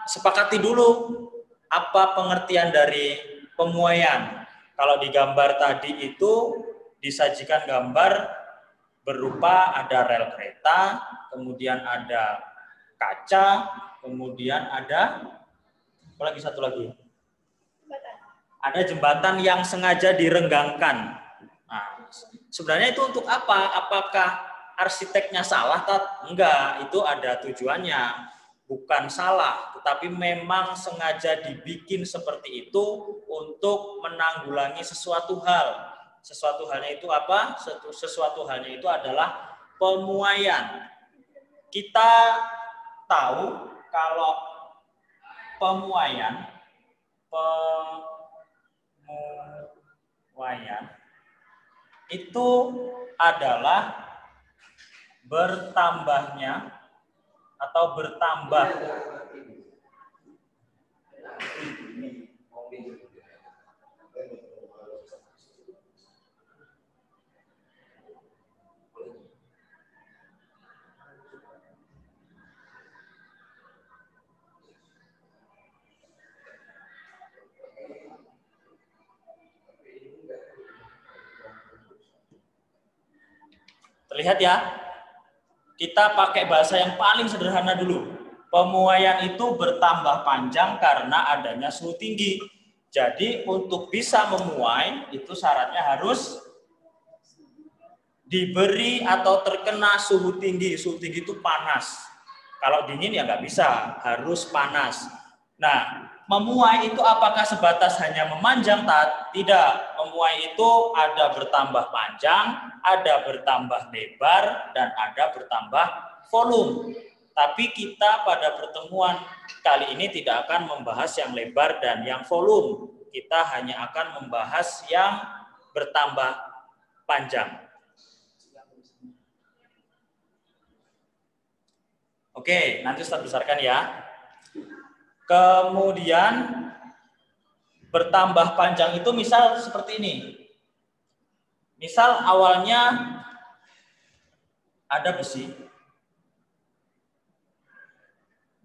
sepakati dulu apa pengertian dari pemuaian. Kalau di gambar tadi itu disajikan gambar berupa ada rel kereta, kemudian ada kaca, kemudian ada apa lagi, satu lagi? Ada jembatan yang sengaja direnggangkan. Nah, sebenarnya itu untuk apa? Apakah arsiteknya salah? Enggak, itu ada tujuannya. Bukan salah, tetapi memang sengaja dibikin seperti itu untuk menanggulangi sesuatu hal. Sesuatu halnya itu apa? Sesuatu halnya itu adalah pemuaian. Kita tahu kalau pemuaian itu adalah bertambahnya atau bertambah terlihat ya, kita pakai bahasa yang paling sederhana dulu. Pemuaian itu bertambah panjang karena adanya suhu tinggi. Jadi untuk bisa memuai itu syaratnya harus diberi atau terkena suhu tinggi. Suhu tinggi itu panas. Kalau dingin ya nggak bisa, harus panas. Nah, memuai itu apakah sebatas hanya memanjang? Tidak. Memuai itu ada bertambah panjang, ada bertambah lebar, dan ada bertambah volume. Tapi kita pada pertemuan kali ini tidak akan membahas yang lebar dan yang volume. Kita hanya akan membahas yang bertambah panjang. Oke, nanti Ustaz besarkan ya. Kemudian bertambah panjang itu misal seperti ini. Misal awalnya ada besi.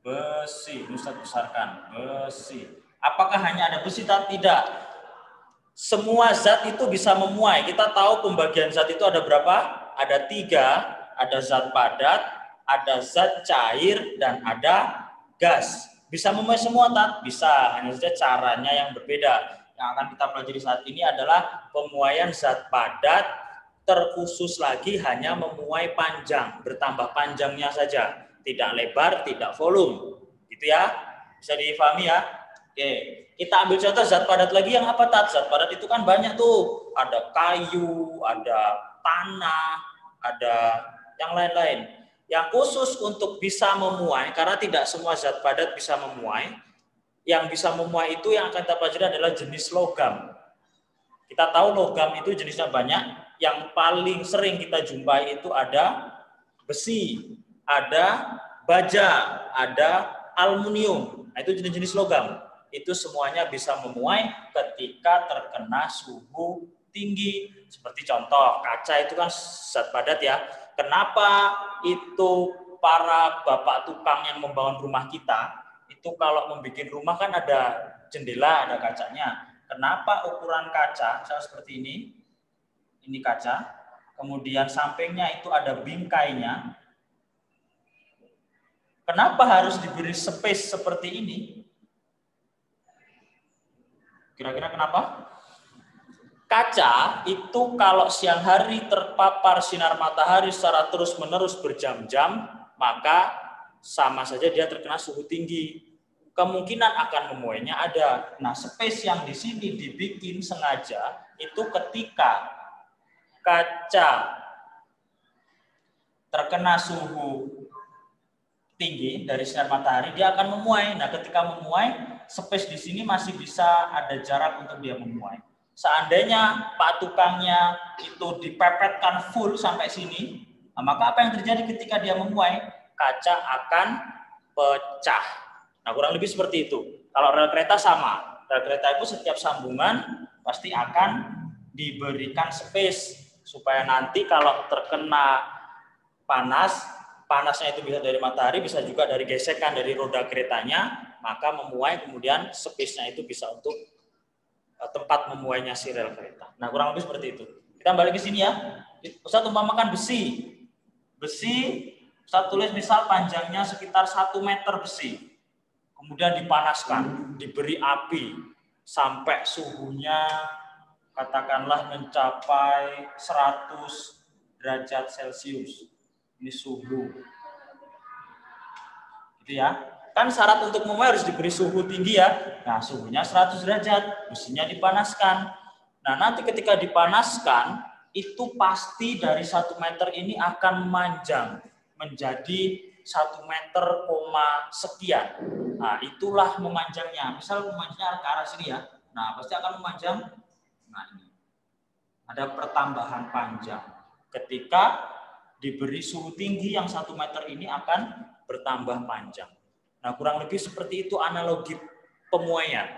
Besi, Ustaz besarkan, besi. Apakah hanya ada besi? Tidak. Semua zat itu bisa memuai. Kita tahu pembagian zat itu ada berapa? Ada 3. Ada zat padat, ada zat cair, dan ada gas. Bisa memuai semua, bisa. Hanya saja caranya yang berbeda. Yang akan kita pelajari saat ini adalah pemuaian zat padat, terkhusus lagi hanya memuai panjang, bertambah panjangnya saja. Tidak lebar, tidak volume. Gitu ya. Bisa difahami ya? Oke. Kita ambil contoh zat padat lagi yang apa, Zat padat itu kan banyak tuh. Ada kayu, ada tanah, ada yang lain-lain. Yang khusus untuk bisa memuai, karena tidak semua zat padat bisa memuai, yang bisa memuai itu yang akan kita pelajari adalah jenis logam. Kita tahu logam itu jenisnya banyak, yang paling sering kita jumpai itu ada besi, ada baja, ada aluminium. Nah, itu jenis-jenis logam. Itu semuanya bisa memuai ketika terkena suhu tinggi. Seperti contoh, kaca itu kan zat padat ya. Kenapa itu para bapak tukang yang membangun rumah kita, itu kalau membuat rumah kan ada jendela, ada kacanya. Kenapa ukuran kaca, misalnya seperti ini kaca, kemudian sampingnya itu ada bingkainya. Kenapa harus diberi space seperti ini? Kira-kira kenapa? Kaca itu kalau siang hari terpapar sinar matahari secara terus-menerus berjam-jam, maka sama saja dia terkena suhu tinggi. Kemungkinan akan memuainya ada. Nah, space yang di sini dibikin sengaja itu ketika kaca terkena suhu tinggi dari sinar matahari, dia akan memuai. Nah, ketika memuai, space di sini masih bisa ada jarak untuk dia memuai. Seandainya Pak tukangnya itu dipepetkan full sampai sini, nah, maka apa yang terjadi ketika dia memuai? Kaca akan pecah. Nah, kurang lebih seperti itu. Kalau rel kereta sama. Rel kereta itu setiap sambungan pasti akan diberikan space supaya nanti kalau terkena panas panasnya itu bisa dari matahari, bisa juga dari gesekan dari roda keretanya, maka memuai kemudian space-nya itu bisa untuk tempat memuainya si rel kereta. Nah, kurang lebih seperti itu. Kita balik ke sini ya. Ustaz umpamakan besi. Besi, Ustaz tulis misal panjangnya sekitar 1 meter besi. Kemudian dipanaskan, diberi api sampai suhunya katakanlah mencapai 100 derajat Celcius. Ini suhu. Gitu ya. Kan syarat untuk memuai harus diberi suhu tinggi ya. Nah, suhunya 100 derajat, besinya dipanaskan. Nah, nanti ketika dipanaskan, itu pasti dari 1 meter ini akan memanjang menjadi 1 meter, sekian. Nah, itulah memanjangnya. Misal memanjangnya ke arah sini ya. Nah, pasti akan memanjang. Nah, ini. Ada pertambahan panjang. Ketika diberi suhu tinggi yang 1 meter ini akan bertambah panjang. Nah, kurang lebih seperti itu analogi pemuaian.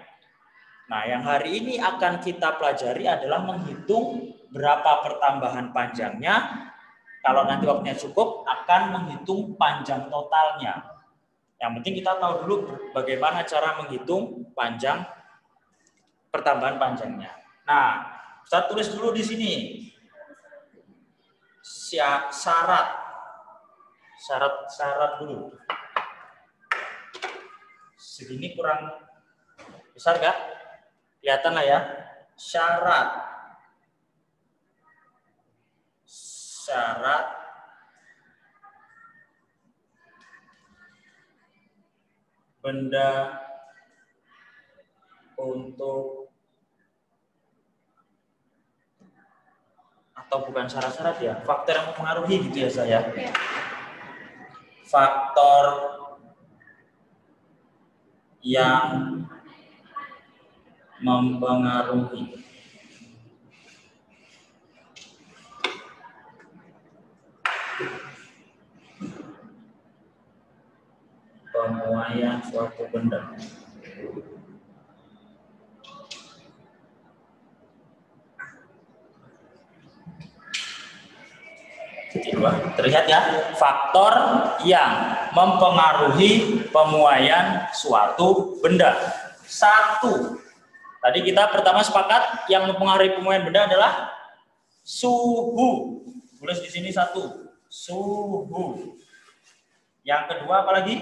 Nah, yang hari ini akan kita pelajari adalah menghitung berapa pertambahan panjangnya. Kalau nanti waktunya cukup, akan menghitung panjang totalnya. Yang penting kita tahu dulu bagaimana cara menghitung panjang pertambahan panjangnya. Nah, saya tulis dulu di sini. Syarat dulu. Segini kurang besar nggak? Kelihatan lah ya. Syarat benda untuk, atau bukan syarat-syarat ya, faktor yang mempengaruhi gitu ya saya. Faktor yang mempengaruhi pemuaian suatu benda. Terlihat ya, faktor yang mempengaruhi pemuaian suatu benda. 1. Tadi kita pertama sepakat yang mempengaruhi pemuaian benda adalah suhu. Tulis di sini 1. Suhu. Yang kedua apa lagi?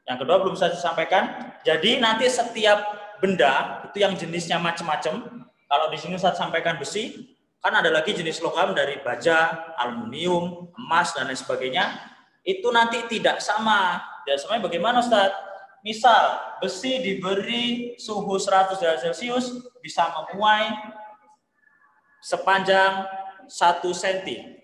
Yang kedua belum saya sampaikan. Jadi nanti setiap benda itu yang jenisnya macam-macam. Kalau di sini saya sampaikan besi, kan ada lagi jenis logam dari baja, aluminium, emas dan lain sebagainya. Itu nanti tidak sama. Tidak sama bagaimana, Ustaz? Misal besi diberi suhu 100 derajat Celcius bisa memuai sepanjang 1 cm.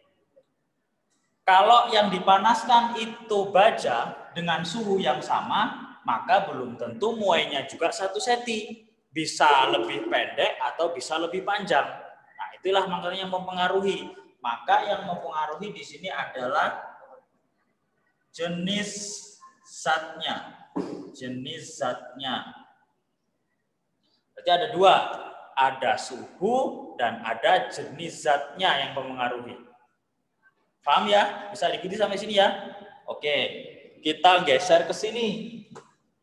Kalau yang dipanaskan itu baja dengan suhu yang sama, maka belum tentu muainya juga 1 cm. Bisa lebih pendek atau bisa lebih panjang. Nah, itulah makanya yang mempengaruhi. Maka yang mempengaruhi di sini adalah jenis zatnya. Jenis zatnya. Berarti ada 2. Ada suhu dan ada jenis zatnya yang mempengaruhi. Paham ya? Bisa diikuti sampai sini ya? Oke, kita geser ke sini.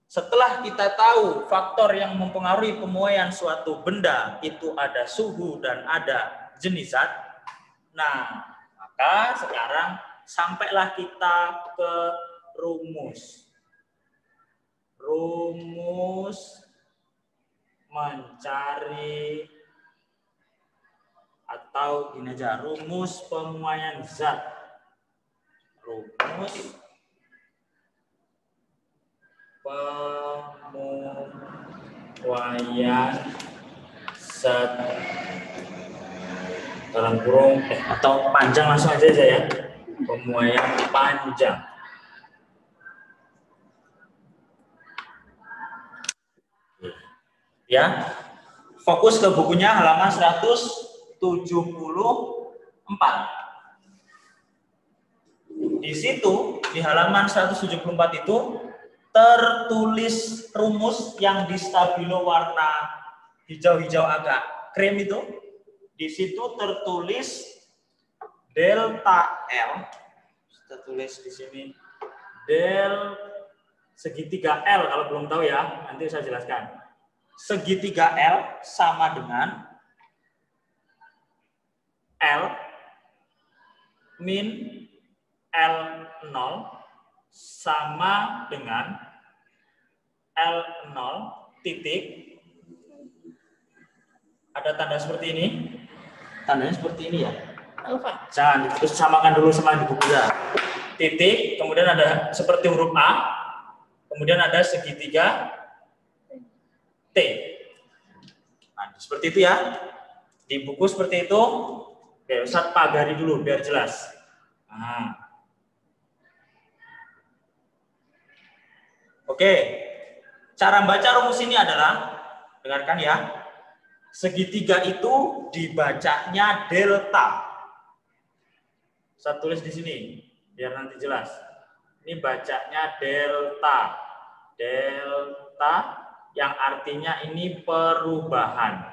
Setelah kita tahu faktor yang mempengaruhi pemuaian suatu benda itu ada suhu dan ada jenis zat. Nah, maka sekarang sampailah kita ke rumus. Rumus mencari atau ini aja, rumus pemuaian zat. Rumus pemuaian zat dalam kurung atau panjang langsung aja ya. Pemuaian panjang. Ya. Fokus ke bukunya halaman 174. Di situ di halaman 174 itu tertulis rumus yang di stabilo warna hijau-hijau agak krem itu. Di situ tertulis delta L. Kita tulis di sini del segitiga L, kalau belum tahu ya, nanti saya jelaskan. Segitiga L sama dengan L min L0 sama dengan L0 titik. Ada tanda seperti ini. Tandanya seperti ini ya. Alfa. Jangan terus samakan dulu sama di buku ya. Titik, kemudian ada seperti huruf A, kemudian ada segitiga T. Nah, seperti itu ya. Di buku seperti itu. Oke, Ustaz pagari dulu biar jelas. Nah. Oke, cara baca rumus ini adalah, dengarkan ya, segitiga itu dibacanya delta. Saya tulis di sini biar nanti jelas. Ini bacanya delta. Delta yang artinya ini perubahan.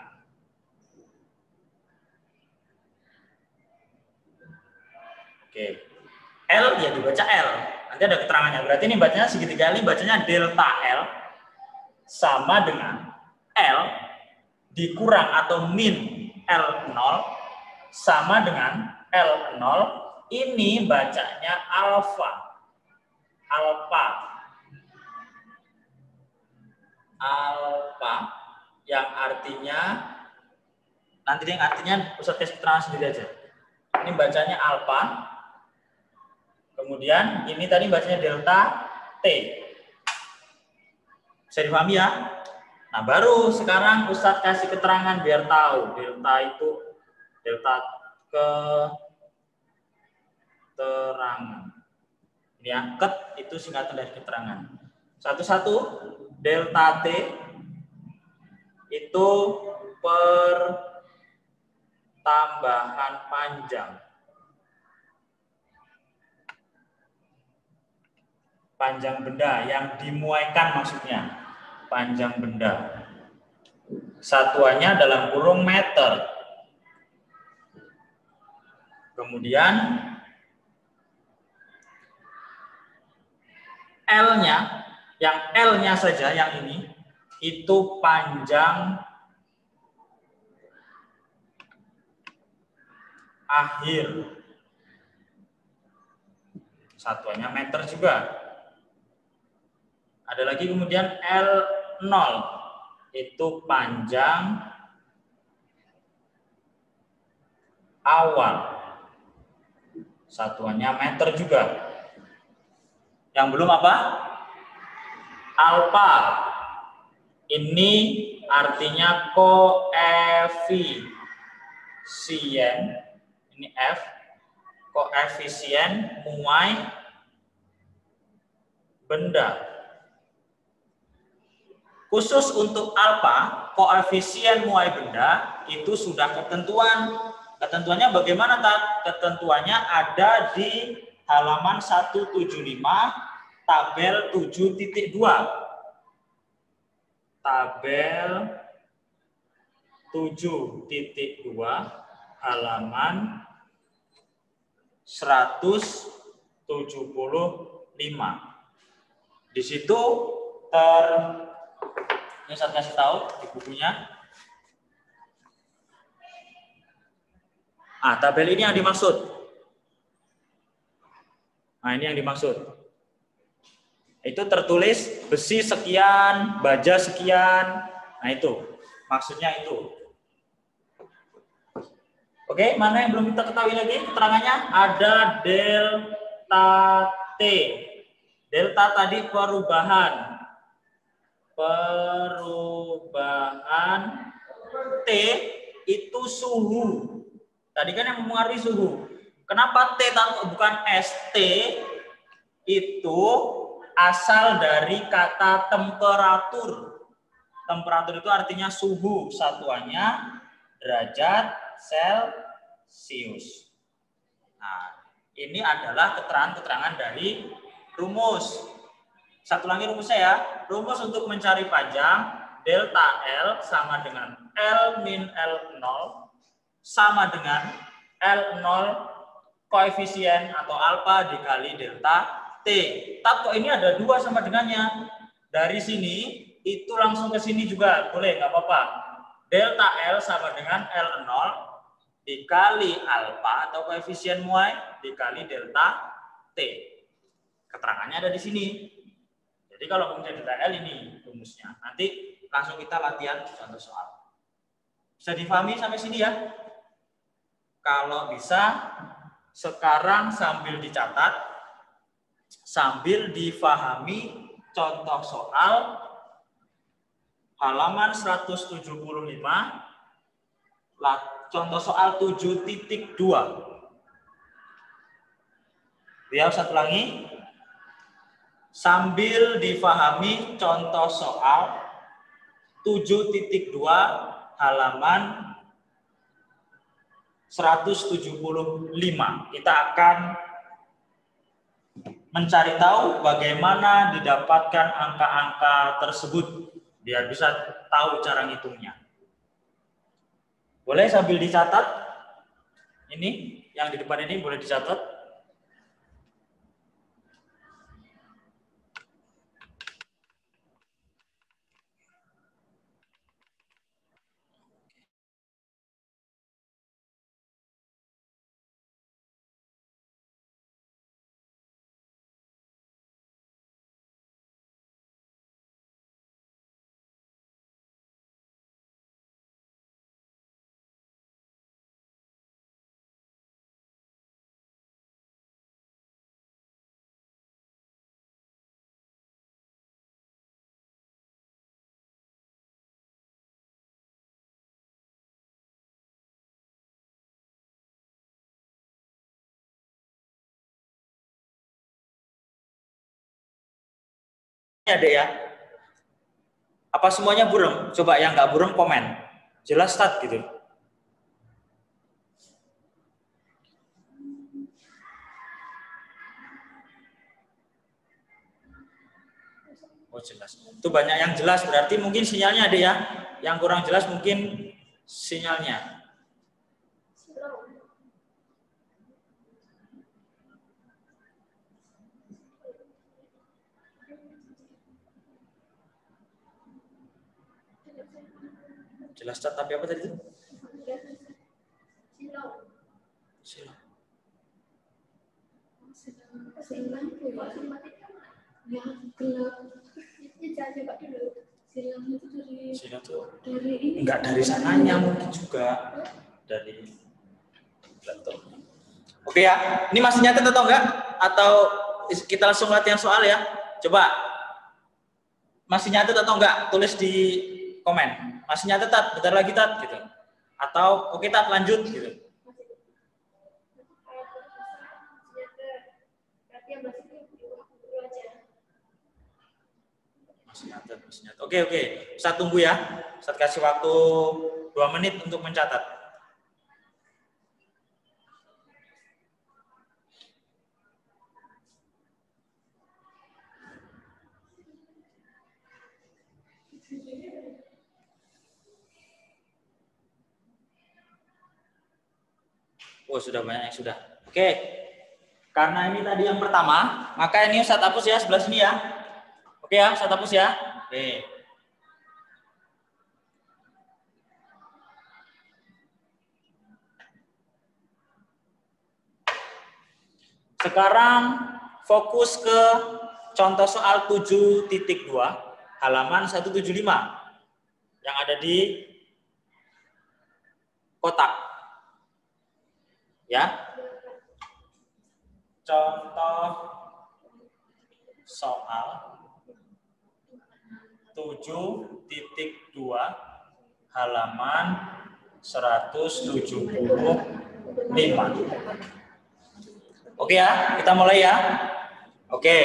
Oke. L ya dibaca L. Nanti ada keterangannya. Berarti ini bacanya segitiga ini bacanya delta L sama dengan L dikurang atau min L0 sama dengan L0. Ini bacanya alfa. Alfa. Alfa yang artinya nanti yang artinya Ustaz tes keterangan sendiri aja. Ini bacanya alfa. Kemudian ini tadi bacanya delta T. Bisa dipahami ya? Nah, baru sekarang Ustaz kasih keterangan biar tahu delta itu delta keterangan. Ini ya, ket itu singkatan dari keterangan. Satu-satu, delta T itu pertambahan panjang. Panjang benda yang dimuaikan maksudnya. Panjang benda. Satuannya dalam kurung meter. Kemudian L-nya, yang L-nya saja yang ini, itu panjang akhir. Satuannya meter juga. Ada lagi kemudian L0, itu panjang awal. Satuannya meter juga. Yang belum apa? Alfa. Ini artinya koefisien. Ini F. Koefisien muai benda. Khusus untuk alfa, koefisien muai benda itu sudah ketentuan. Ketentuannya bagaimana, Tat? Ketentuannya ada di halaman 175 tabel 7.2. Tabel 7.2 halaman 175. Di situ ini saya kasih tahu di bukunya. Tabel ini yang dimaksud. Nah, ini yang dimaksud. Itu tertulis besi sekian, baja sekian. Nah, itu. Maksudnya itu. Oke, mana yang belum kita ketahui lagi keterangannya? Ada delta T. Delta tadi perubahan. Perubahan T itu suhu. Tadi kan yang mempengaruhi suhu. Kenapa T bukan ST? Itu asal dari kata temperatur. Temperatur itu artinya suhu. Satuannya derajat Celcius. Nah, ini adalah keterangan-keterangan dari rumus. Satu lagi rumusnya ya. Rumus untuk mencari panjang delta L sama dengan L min L0 sama dengan L0 koefisien atau alfa dikali delta T. Tab kok ini ada 2 sama dengannya. Dari sini itu langsung ke sini juga boleh, nggak apa-apa. Delta L sama dengan L0 dikali alfa atau koefisien muai dikali delta T. Keterangannya ada di sini. Jadi kalau kemudian delta L ini rumusnya. Nanti langsung kita latihan contoh soal. Bisa difahami sampai sini ya? Kalau bisa, sekarang sambil dicatat, sambil difahami contoh soal halaman 175, contoh soal 7.2. Biar satu lagi, sambil difahami contoh soal 7.2 halaman 175. Kita akan mencari tahu bagaimana didapatkan angka-angka tersebut biar bisa tahu cara ngitungnya. Boleh sambil dicatat? Ini yang di depan ini boleh dicatat. Ada ya? Apa semuanya buram? Coba yang nggak buram komen. Jelas stat gitu. Oh jelas. Itu banyak yang jelas, berarti mungkin sinyalnya ada ya. Yang kurang jelas mungkin sinyalnya. Jelas stat tapi apa tadi itu? Silau. Silau tuh enggak dari sananya, mungkin juga dari laptop. Oke ya, ini masih nyatet atau enggak? Atau kita langsung latihan soal ya? Coba. Masih nyatet atau enggak? Tulis di komen. Masih nyatet, Tat? Bentar lagi, Tat, gitu. Atau oke, Tat, lanjut gitu. Masih nyatet. Oke. Saya tunggu ya. Saya kasih waktu 2 menit untuk mencatat. Oh, sudah banyak yang sudah. Oke. Karena ini tadi yang pertama, maka ini Ustaz hapus ya sebelah sini ya. Oke ya, Ustaz hapus ya. Oke. Sekarang fokus ke contoh soal 7.2 halaman 175 yang ada di kotak. Ya. Contoh soal 7.2 halaman 175. Oke ya, kita mulai ya. Oke.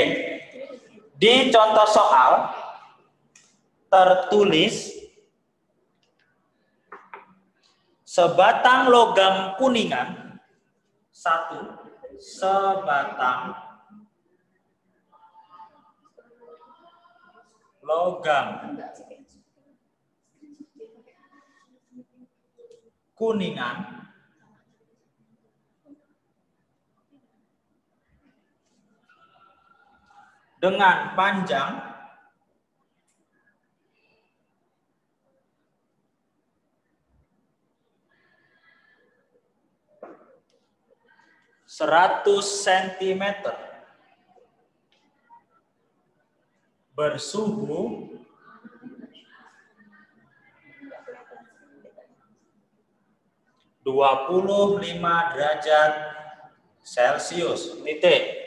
Di contoh soal tertulis sebatang logam kuningan, sebatang logam kuningan dengan panjang 100 cm bersuhu 25 derajat Celcius. Titik.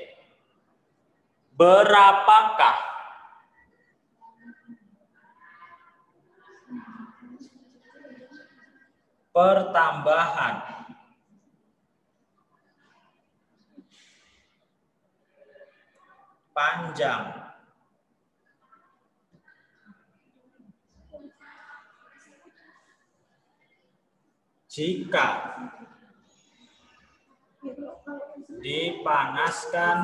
Berapakah pertambahan panjang jika dipanaskan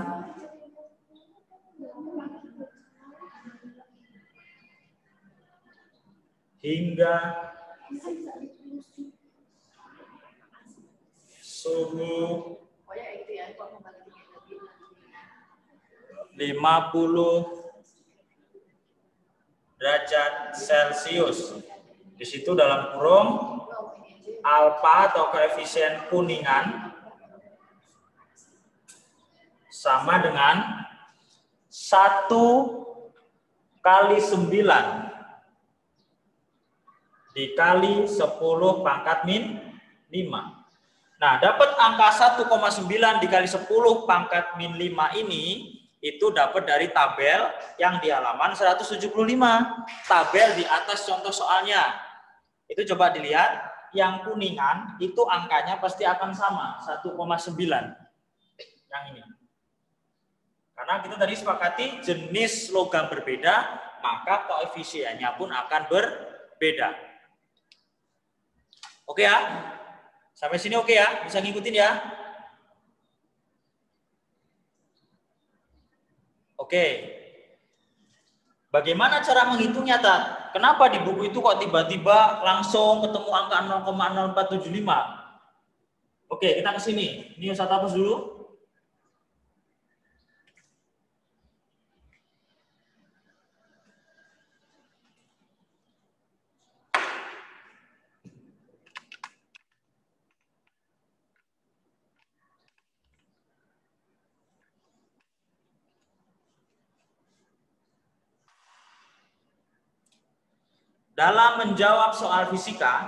hingga suhu 50 derajat Celcius. Di situ dalam kurung alfa atau koefisien kuningan sama dengan 1 kali 9 dikali 10 pangkat min 5. Nah, dapat angka 1,9 dikali 10 pangkat min 5 ini itu dapat dari tabel yang di halaman 175. Tabel di atas contoh soalnya. Itu coba dilihat, yang kuningan itu angkanya pasti akan sama, 1,9. Yang ini. Karena kita tadi sepakati jenis logam berbeda, maka koefisiennya pun akan berbeda. Oke ya? Sampai sini oke ya? Bisa ngikutin ya? Oke. Bagaimana cara menghitungnya, Tat? Kenapa di buku itu kok tiba-tiba langsung ketemu angka 0,0475? Oke, kita ke sini. Ini Ustaz hapus dulu. Dalam menjawab soal fisika,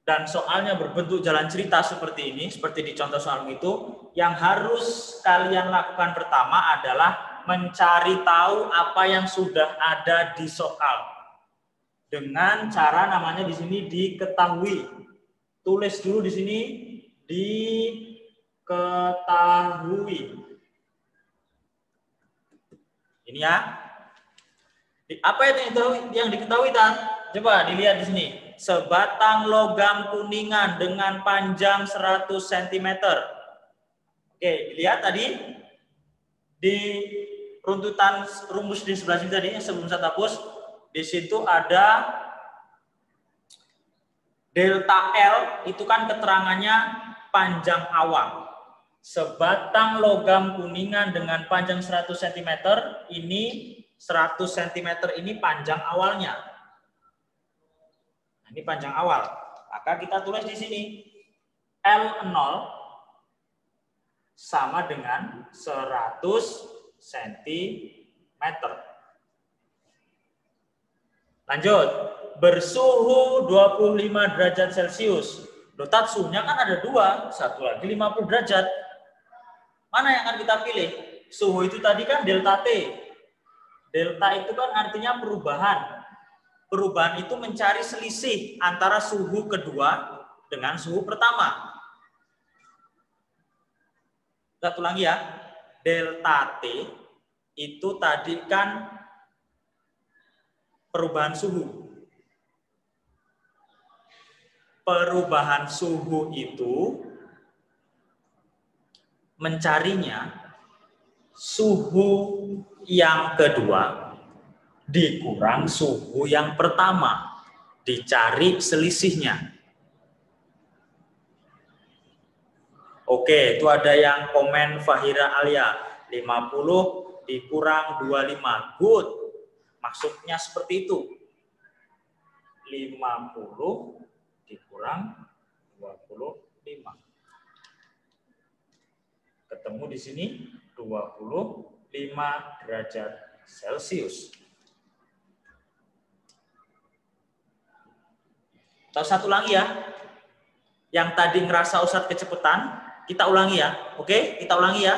dan soalnya berbentuk jalan cerita seperti ini, seperti di contoh soal itu, yang harus kalian lakukan pertama adalah mencari tahu apa yang sudah ada di soal. Dengan cara namanya di sini diketahui. Tulis dulu di sini, diketahui. Ini ya. Apa yang diketahui, Tan? Coba dilihat di sini. Sebatang logam kuningan dengan panjang 100 cm. Oke, dilihat tadi di runtutan rumus di sebelah sini tadi sebelum saya hapus, di situ ada delta L, itu kan keterangannya panjang awal. Sebatang logam kuningan dengan panjang 100 cm ini 100 cm ini panjang awalnya. Nah, ini panjang awal. Maka kita tulis di sini L0 sama dengan 100 cm. Lanjut. Bersuhu 25 derajat Celcius. Loh, Tat, suhunya kan ada dua. Satu lagi 50 derajat. Mana yang akan kita pilih? Suhu itu tadi kan delta T. Delta itu kan artinya perubahan. Perubahan itu mencari selisih antara suhu kedua dengan suhu pertama. Kita ulangi ya. Delta T itu tadi kan perubahan suhu. Perubahan suhu itu mencarinya suhu yang kedua dikurang suhu yang pertama, dicari selisihnya. Oke, itu ada yang komen Fahira Alia 50 dikurang 25. Good. Maksudnya seperti itu. 50 dikurang 25. Ketemu di sini 25 derajat Celcius. Atau satu lagi ya. Yang tadi ngerasa Ustadz kecepatan, kita ulangi ya. Oke, kita ulangi ya.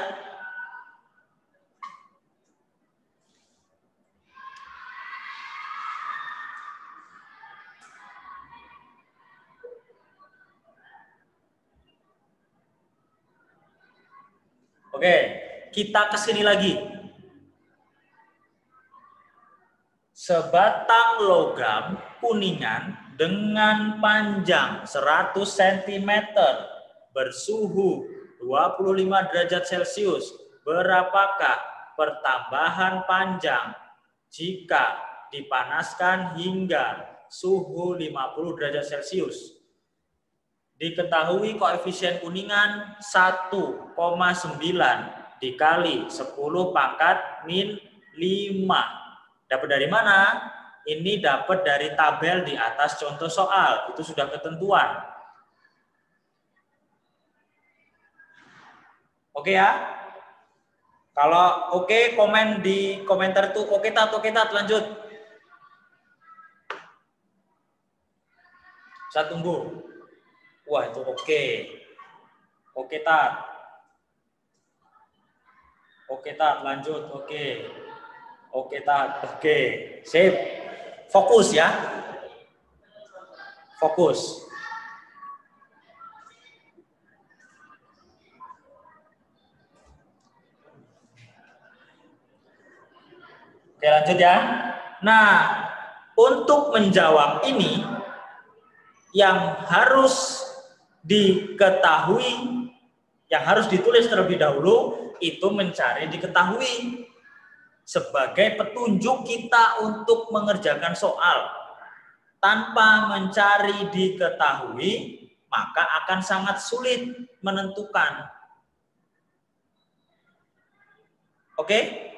Oke, kita ke sini lagi. Sebatang logam kuningan dengan panjang 100 cm bersuhu 25 derajat Celcius. Berapakah pertambahan panjang jika dipanaskan hingga suhu 50 derajat Celcius? Diketahui koefisien kuningan 1,9 dikali 10 pangkat min 5. Dapat dari mana? Ini dapat dari tabel di atas contoh soal. Itu sudah ketentuan. Oke ya? Kalau oke, komen di komentar tuh oke tat, lanjut. Saya tunggu. Wah, itu oke. Oke tat. Oke tat, lanjut. Oke. Oke tat, oke. Sip. Fokus ya. Fokus. Oke, lanjut ya. Nah, untuk menjawab ini yang harus diketahui, yang harus ditulis terlebih dahulu itu mencari diketahui sebagai petunjuk kita untuk mengerjakan soal. Tanpa mencari diketahui, maka akan sangat sulit menentukan. Oke?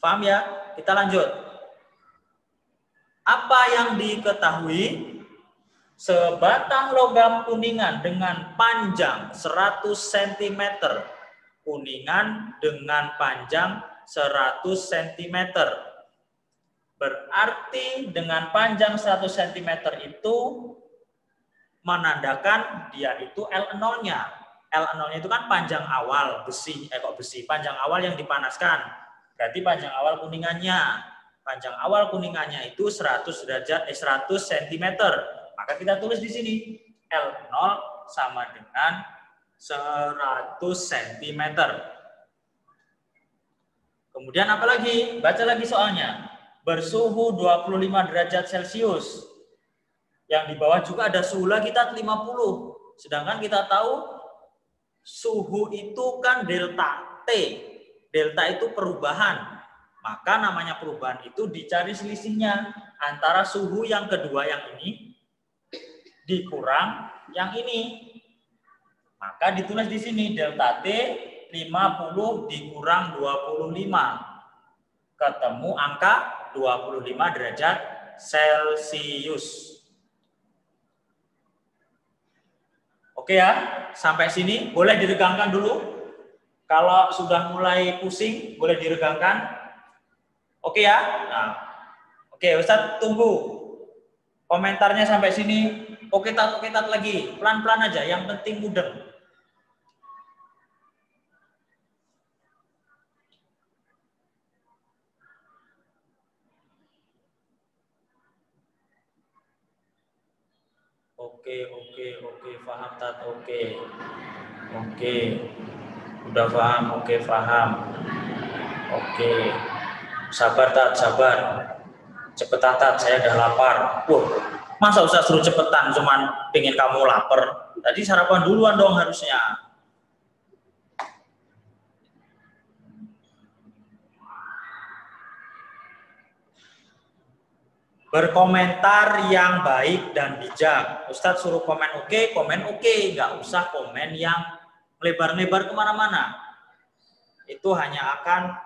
Paham ya? Kita lanjut. Apa yang diketahui? Sebatang logam kuningan dengan panjang 100 cm. Kuningan dengan panjang 100 cm. Berarti dengan panjang 100 cm itu menandakan dia itu L0-nya. L0-nya itu kan panjang awal besi, panjang awal yang dipanaskan. Berarti panjang awal kuningannya. Panjang awal kuningannya itu 100 cm. Maka kita tulis di sini L0 sama dengan 100 cm. Kemudian apa lagi? Baca lagi soalnya. Bersuhu 25 derajat Celcius. Yang di bawah juga ada suhu lagi, kita 50. Sedangkan kita tahu suhu itu kan delta T. Delta itu perubahan. Maka namanya perubahan itu dicari selisihnya antara suhu yang kedua yang ini dikurang yang ini. Maka ditulis di sini delta T 50 dikurang 25. Ketemu angka 25 derajat Celcius. Oke ya, sampai sini boleh diregangkan dulu. Kalau sudah mulai pusing, boleh diregangkan. Oke ya. Nah, oke, Ustadz tunggu komentarnya sampai sini. Oke tat lagi, pelan-pelan aja. Yang penting mudeng. Oke, paham tat. Oke, udah paham. Oke, paham. Oke, sabar tat, sabar. Cepetan tat, saya udah lapar. Wah, masa usah suruh cepetan, cuman pengen kamu lapar. Tadi sarapan duluan dong harusnya. Berkomentar yang baik dan bijak. Ustadz suruh komen oke, nggak usah komen yang lebar-lebar kemana-mana. Itu hanya akan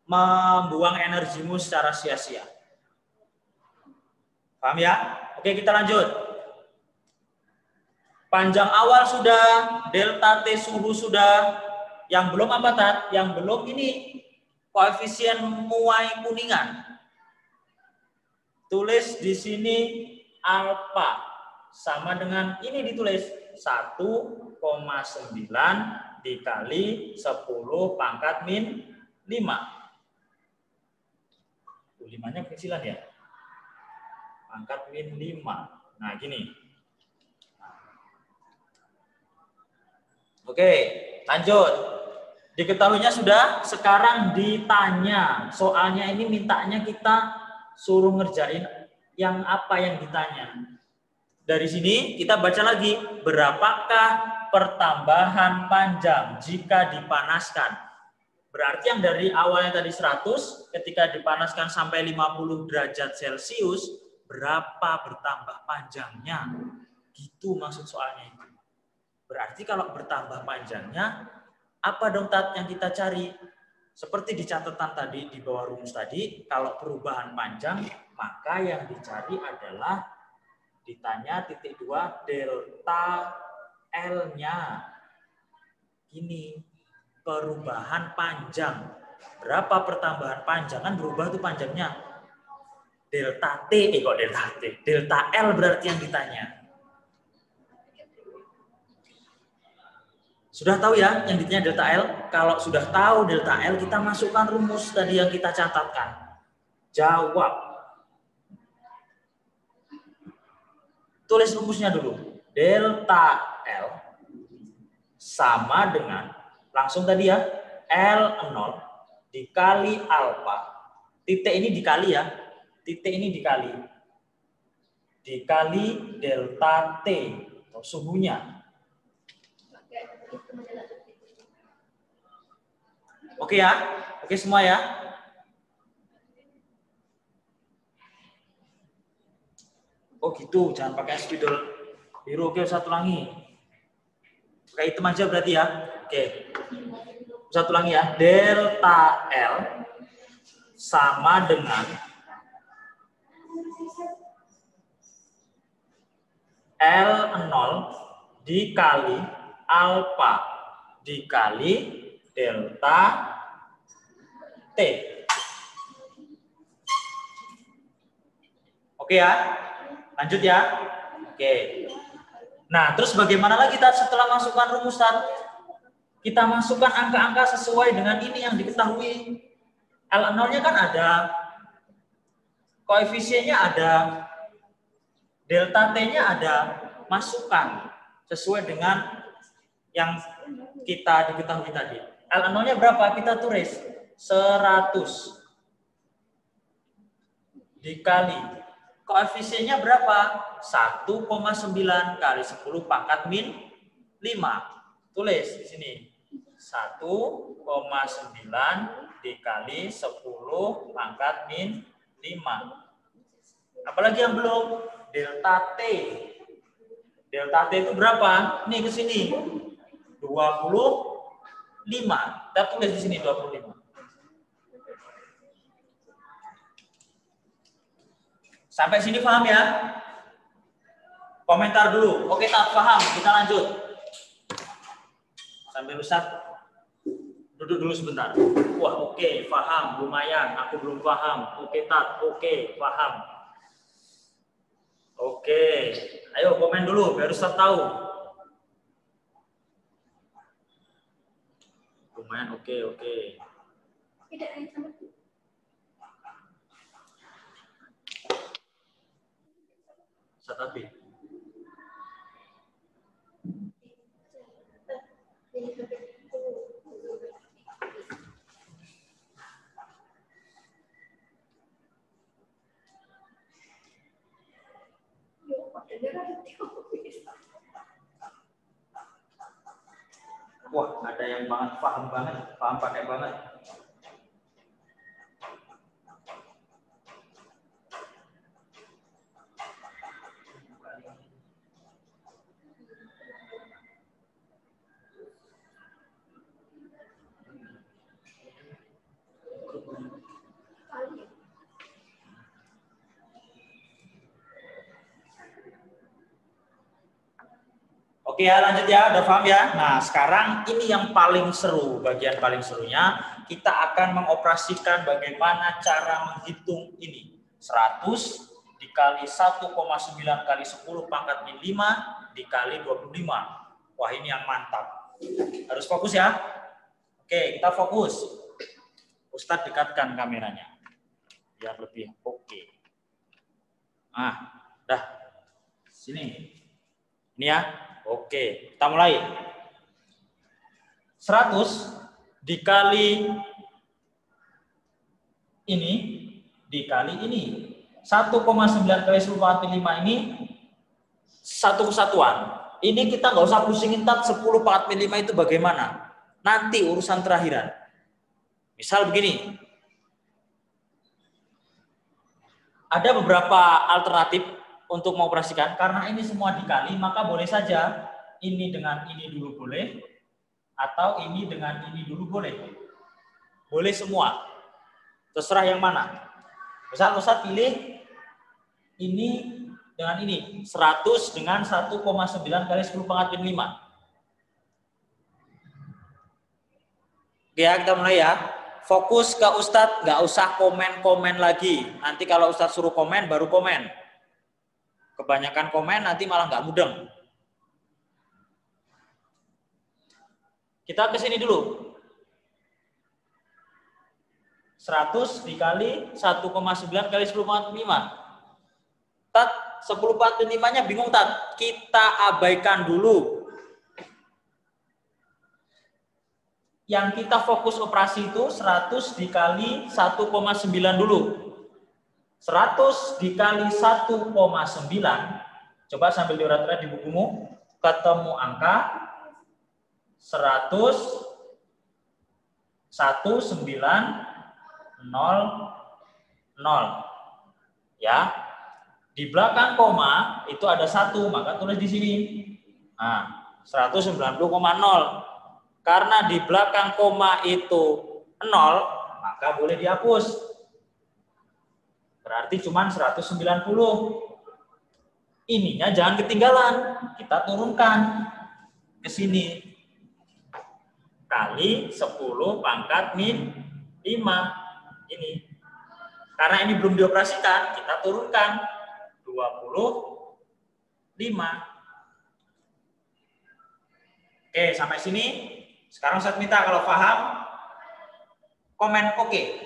membuang energimu secara sia-sia. Paham ya? Oke, kita lanjut. Panjang awal sudah, delta T suhu sudah. Yang belum apa, Tat? Yang belum ini koefisien muai kuningan. Tulis di sini alfa sama dengan ini ditulis 1,9 dikali 10 pangkat min 5. 5-nya kecilan ya. Pangkat min 5. Nah, gini. Oke, lanjut. Diketahuinya sudah, sekarang ditanya. Soalnya ini mintanya kita suruh ngerjain yang apa yang ditanya. Dari sini kita baca lagi, berapakah pertambahan panjang jika dipanaskan? Berarti yang dari awalnya tadi 100, ketika dipanaskan sampai 50 derajat Celcius, berapa bertambah panjangnya? Gitu maksud soalnya itu. Berarti kalau bertambah panjangnya, apa dong Tat yang kita cari? Seperti di catatan tadi, di bawah rumus tadi, kalau perubahan panjang, maka yang dicari adalah ditanya titik 2 delta L-nya. Ini perubahan panjang. Berapa pertambahan panjang? Kan berubah tuh panjangnya. Delta T, kok delta T? Delta L berarti yang ditanya. Sudah tahu ya yang ditanya delta L? Kalau sudah tahu delta L, kita masukkan rumus tadi yang kita catatkan. Jawab. Tulis rumusnya dulu. Delta L sama dengan, langsung tadi ya, L0 dikali alfa. Titik ini dikali ya. Titik ini dikali. Dikali delta T, atau suhunya. Oke ya? Oke semua ya? Oh gitu, jangan pakai spidol biru. Oke, satu lagi. Pakai hitam aja berarti ya. Oke. Satu lagi ya. Delta L sama dengan L0 dikali alfa dikali delta T. Oke ya? Lanjut ya? Oke. Nah, terus bagaimana lagi Tat setelah masukkan rumus Tat? Kita masukkan angka-angka sesuai dengan ini yang diketahui. L0-nya kan ada, koefisiennya ada, delta T-nya ada, masukkan sesuai dengan yang kita diketahui tadi. L0-nya berapa? Kita tulis 100 dikali koefisiennya berapa? 1,9 kali 10 pangkat min 5. Tulis di sini. 1,9 dikali 10 pangkat min 5. Apalagi yang belum? Delta T. Delta T itu berapa? Nih ke sini. 25. Kita tulis di sini 25. Sampai sini paham ya? Komentar dulu. Oke, tak paham. Kita lanjut. Sampai Ustaz duduk dulu sebentar. Wah, oke, paham. Lumayan. Aku belum paham. Oke, Tat. Oke, paham. Oke. Ayo komen dulu biar Ustaz tahu. Lumayan. Oke. Tapi wah, ada yang paham pakai banget. Oke ya, lanjut ya, udah paham ya? Nah, sekarang ini yang paling seru, bagian paling serunya, kita akan mengoperasikan bagaimana cara menghitung ini. 100 dikali 1,9 kali 10 pangkat min 5 dikali 25. Wah, ini yang mantap. Harus fokus ya. Oke, kita fokus. Ustadz dekatkan kameranya. Biar lebih oke. Nah, dah. Sini. Ini ya. Oke, kita mulai. 100 dikali ini dikali ini. 1,9 kali 10 pangkat 5 ini satu kesatuan. Ini kita nggak usah pusingin 10 pangkat 5 itu bagaimana. Nanti urusan terakhiran. Misal begini. Ada beberapa alternatif untuk mengoperasikan, karena ini semua dikali, maka boleh saja ini dengan ini dulu boleh, atau ini dengan ini dulu boleh. Boleh semua. Terserah yang mana. Misal Ustaz pilih ini dengan ini. 100 dengan 1,9 kali 10 pangkat min 5. Oke ya, kita mulai ya. Fokus ke Ustadz, nggak usah komen-komen lagi. Nanti kalau Ustadz suruh komen, baru komen. Kebanyakan komen nanti malah nggak mudeng. Kita ke sini dulu. 100 dikali 1,9 kali 10 pangkat 5. Tat, 10 pangkat 5-nya bingung, Tat. Kita abaikan dulu. Yang kita fokus operasi itu 100 dikali 1,9 dulu. 100 dikali 1,9, coba sambil diurat-urat di bukumu, ketemu angka 100,1900. Ya. Di belakang koma itu ada 1, maka tulis di sini. Nah, 190,0. Karena di belakang koma itu 0, maka boleh dihapus. Berarti cuma 190. Ininya jangan ketinggalan. Kita turunkan ke sini. Kali 10 pangkat min 5. Ini. Karena ini belum dioperasikan, kita turunkan 25. Oke, sampai sini. Sekarang saya minta kalau paham, komen oke.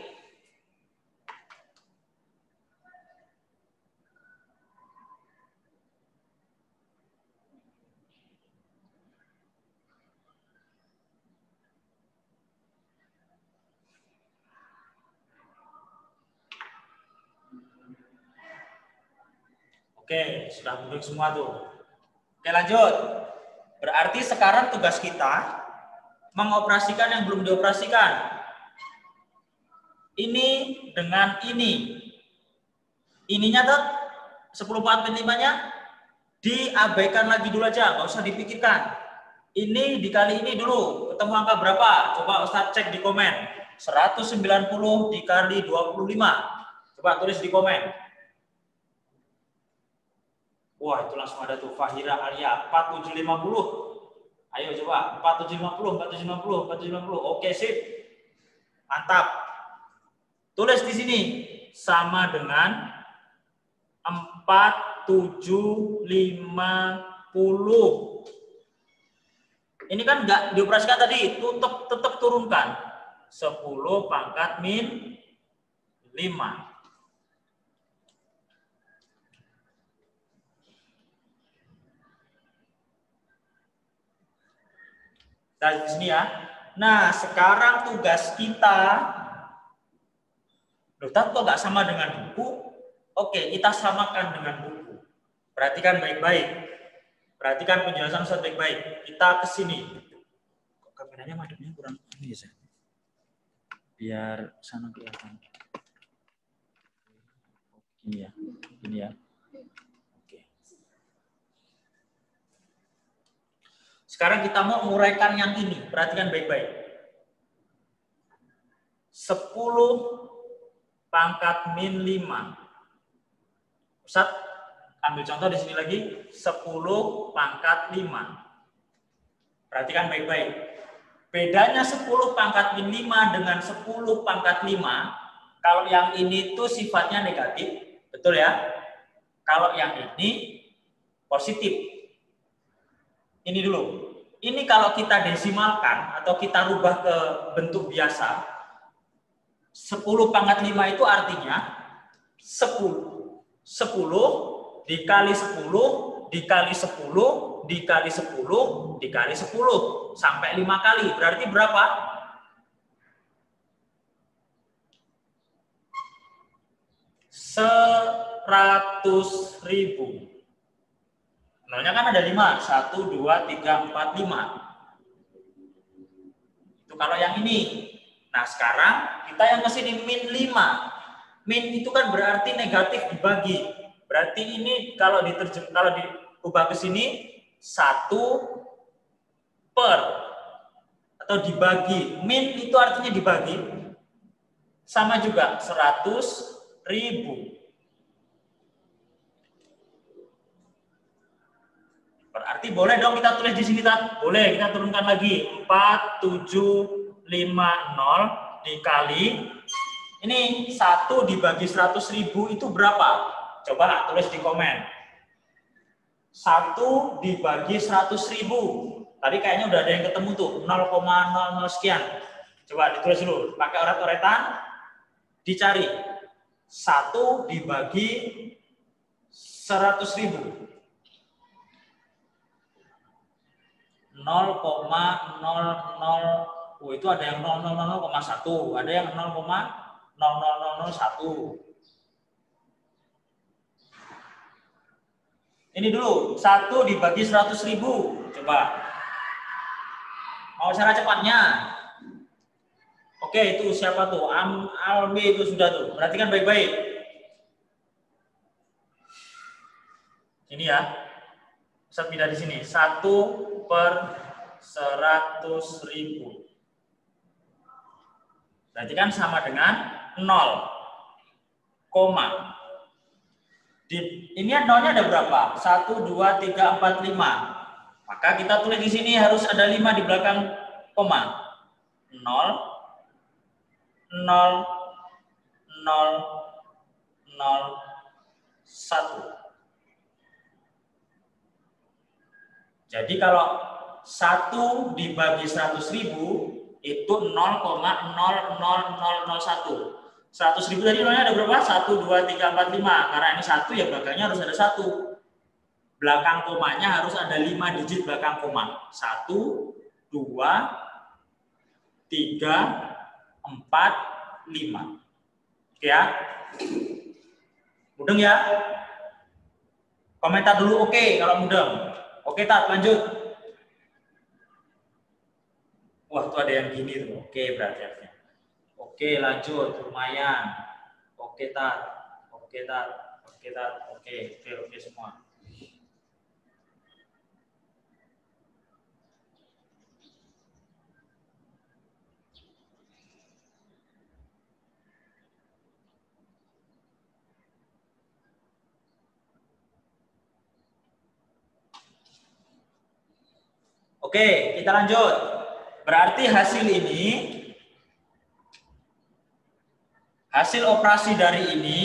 Oke, sudah duduk semua tuh. Oke, lanjut. Berarti sekarang tugas kita mengoperasikan yang belum dioperasikan. Ini dengan ini. Ininya tuh 10 pangkat 5-nya diabaikan lagi dulu aja, nggak usah dipikirkan. Ini dikali ini dulu, ketemu angka berapa? Coba Ustadz cek di komen. 190 dikali 25. Coba tulis di komen. Wah, itu langsung ada tuh Fahira Alia 4750. Ayo coba 4750, 4750, 4750. Oke, sip. Mantap. Tulis di sini sama dengan 4750. Ini kan nggak dioperasikan tadi, tetap turunkan 10 pangkat min 5. Dari sini ya. Nah, sekarang tugas kita, loh, kok nggak sama dengan buku? Oke, kita samakan dengan buku. Perhatikan baik-baik. Perhatikan penjelasan saya baik-baik. Kita ke sini. Kok kameranya madepnya kurang ini ya? Biar sana kelihatan. Iya, ini ya. Sekarang kita mau menguraikan yang ini. Perhatikan baik-baik. 10 pangkat min 5. Ustaz, ambil contoh di sini lagi. 10 pangkat 5. Perhatikan baik-baik. Bedanya 10 pangkat min 5 dengan 10 pangkat 5, kalau yang ini tuh sifatnya negatif, betul ya? Kalau yang ini positif. Ini dulu. Ini kalau kita desimalkan atau kita rubah ke bentuk biasa, 10 pangkat 5 itu artinya 10 dikali 10 dikali 10 dikali 10 dikali 10 sampai 5 kali. Berarti berapa? 100.000. Nolnya kan ada 5. 1, 2, 3, 4, 5. Itu kalau yang ini. Nah, sekarang kita yang ke sini min 5. Min itu kan berarti negatif dibagi. Berarti ini kalau diubah ke sini 1 per atau dibagi. Min itu artinya dibagi. Sama juga 100.000. Berarti boleh dong kita tulis di sini, Tat. Boleh, kita turunkan lagi. 4750 dikali ini 1 dibagi 100.000 itu berapa? Coba tulis di komen. 1 dibagi 100.000. Tadi kayaknya udah ada yang ketemu tuh, 0,00 sekian. Coba ditulis dulu, pakai oret-oretan, dicari. 1 dibagi 100.000. 0,00, oh itu ada yang 0,0,1, ada yang 0,00001. Ini dulu, 1 dibagi 100.000. Coba. Mau cara cepatnya? Oke, itu siapa tuh? Almi itu sudah tuh. Perhatikan baik-baik. Ini ya. Saya pindah di sini. 1 per 100.000. Berarti kan sama dengan 0, koma. Ini nolnya ada berapa? 1, 2, 3, 4, 5. Maka kita tulis di sini harus ada 5 di belakang koma. 0, 0, 0, 0, 1. Jadi kalau 1 dibagi 100.000 itu 0,00001. 100.000 tadi nolnya ada berapa? 1, 2, 3, 4, 5. Karena ini 1 ya belakangnya harus ada 1. Belakang komanya harus ada 5 digit belakang koma. 1, 2, 3, 4, 5. Oke ya? Mudeng ya? Komentar dulu oke kalau mudeng. Oke, Tat, lanjut. Wah, tuh ada yang gini tuh. Oke, berarti artinya. Oke, lanjut. Lumayan. Oke, Tat. Oke, Tat. Oke, Tat. Oke, oke semua. Oke, kita lanjut. Berarti hasil ini, hasil operasi dari ini,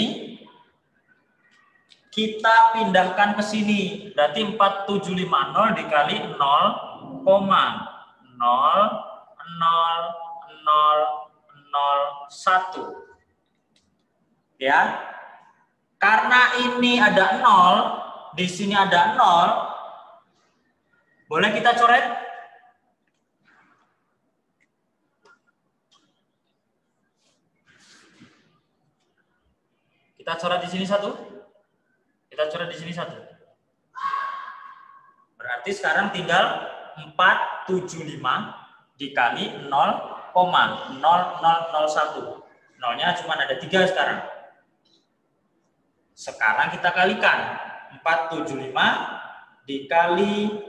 kita pindahkan ke sini. Berarti 4750 dikali 0,00001. Ya. Karena ini ada 0, di sini ada 0, boleh kita coret? Kita coret di sini 1. Kita coret di sini 1. Berarti sekarang tinggal 475 dikali 0,0001. Nolnya cuma ada 3 sekarang. Sekarang kita kalikan. 475 dikali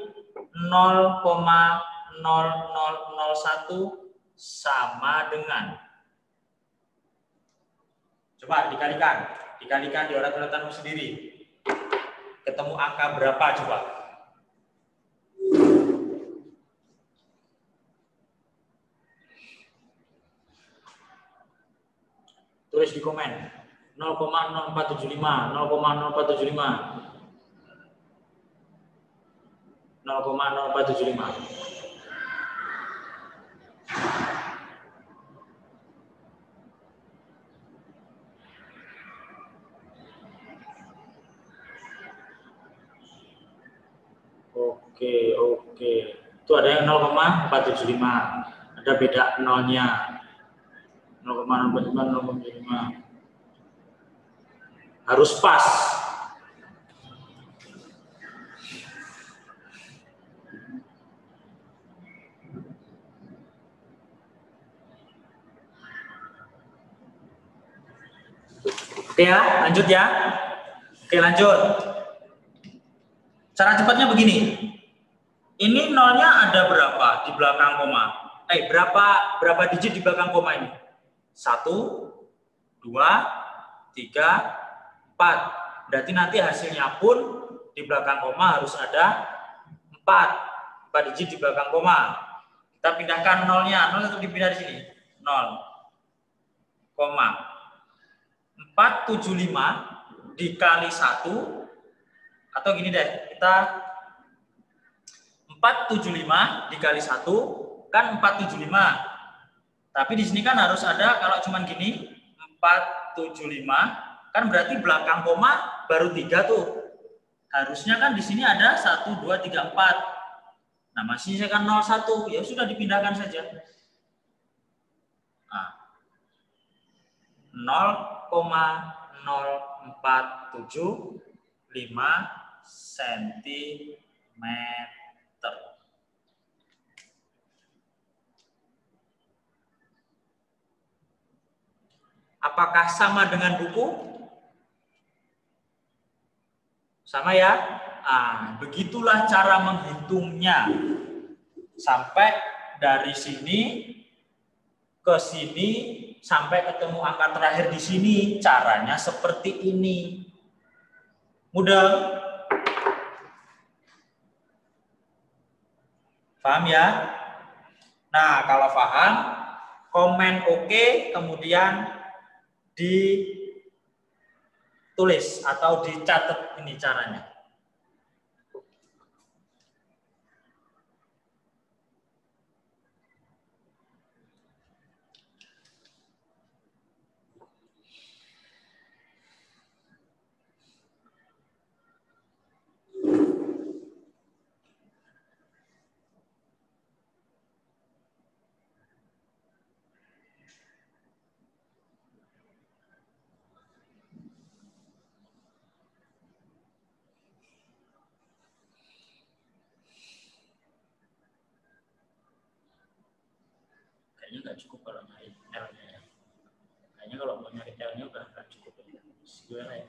0,0001 sama dengan, coba dikalikan di oret-oretanmu sendiri, ketemu angka berapa coba? Tulis di komen. 0,0475, 0,0475. 0,0475. Oke. Itu ada yang 0,475. Ada beda nolnya. 0,475, 0,75. Harus pas. Oke ya, lanjut ya. Oke, lanjut. Cara cepatnya begini. Ini nolnya ada berapa di belakang koma? Berapa digit di belakang koma ini? 1, 2, 3, 4. Berarti nanti hasilnya pun di belakang koma harus ada 4 digit di belakang koma. Kita pindahkan nolnya. Nol itu dipindah di sini. 0, 475 dikali 1, atau gini deh, kita 475 dikali 1 kan 475. Tapi di sini kan harus ada, kalau cuman gini 475 kan berarti belakang koma baru 3 tuh. Harusnya kan di sini ada 1 2 3 4. Nah, masih kan 01. Ya sudah dipindahkan saja. Nah, 0,0475 cm. Apakah sama dengan buku? Sama ya? Begitulah cara menghitungnya. Sampai dari sini ke sini sampai ketemu angka terakhir di sini, caranya seperti ini. Mudah? Paham ya? Nah, kalau paham, komen oke, kemudian ditulis atau dicatat ini caranya. Kayaknya nggak cukup kalau nyari L-nya ya. Kayaknya kalau mau nyari L-nya udah nggak cukup ya. Gimana ya?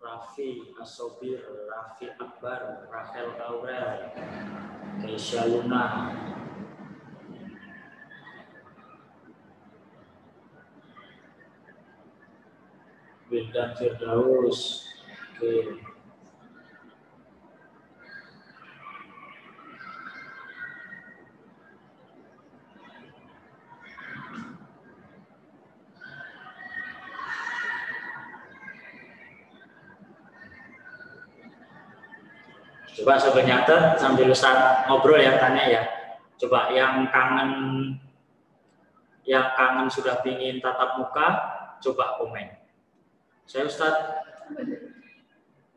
Raffi Asobir, Raffi Akbar, Rahel Aurel, Keisha Luna, Wildan Firdaus. Oke. Coba sobat nyatet sambil Ustaz ngobrol ya, tanya ya. Coba yang kangen sudah pingin tatap muka, coba komen. Saya Ustaz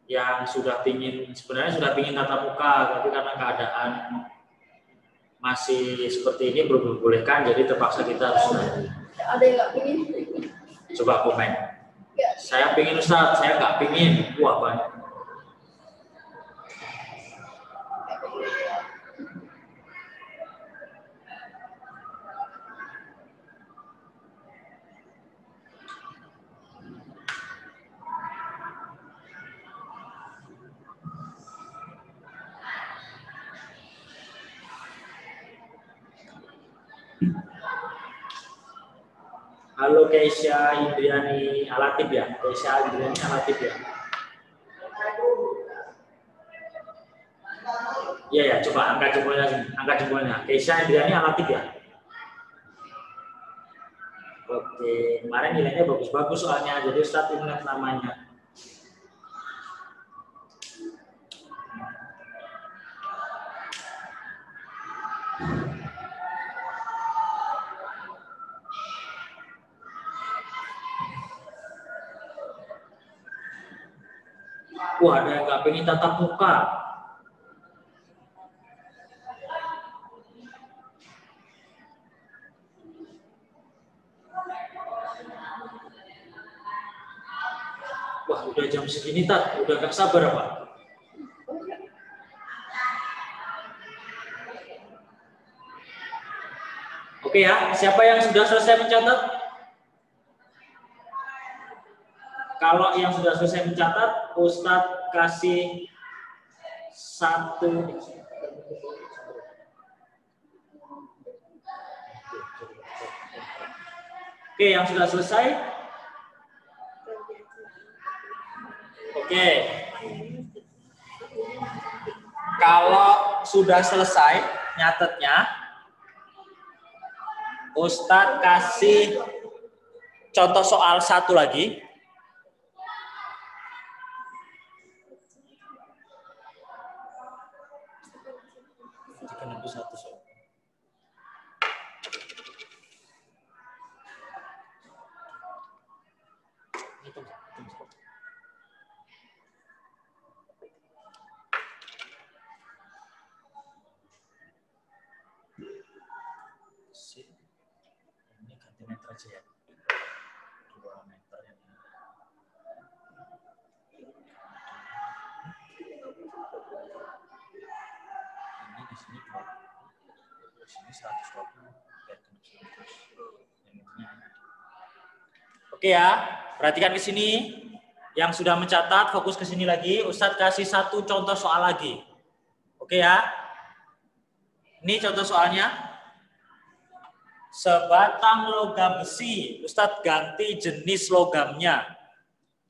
yang sebenarnya sudah pingin tatap muka, tapi karena keadaan masih seperti ini belum dibolehkan, jadi terpaksa kita harus ada yang nggak pingin. Coba komen. Saya pingin Ustaz, saya nggak pingin. Wah, banyak. Halo Keisha Indriani Alatib ya. Keisha Indriani Alatib ya. Iya ya, coba angkat jempolnya sini. Angkat jempolnya. Keisha Indriani Alatib ya. Oke, kemarin nilainya bagus-bagus soalnya. Jadi Ustadz ingat namanya. Wah, ada yang nggak pengen tatap muka. Wah, udah jam segini, Tat. Udah gak sabar apa? Oke ya, siapa yang sudah selesai mencatat? Kalau yang sudah selesai mencatat, Ustadz kasih satu. Oke, yang sudah selesai? Oke. Kalau sudah selesai nyatetnya, Ustadz kasih contoh soal satu lagi. Ini ganti meter aja ya. 2 meter ya. Ini di sini 20. Di sini 120. Oke ya, perhatikan ke sini. Yang sudah mencatat fokus ke sini lagi. Ustadz kasih satu contoh soal lagi. Oke ya. Ini contoh soalnya. Sebatang logam besi, Ustadz ganti jenis logamnya.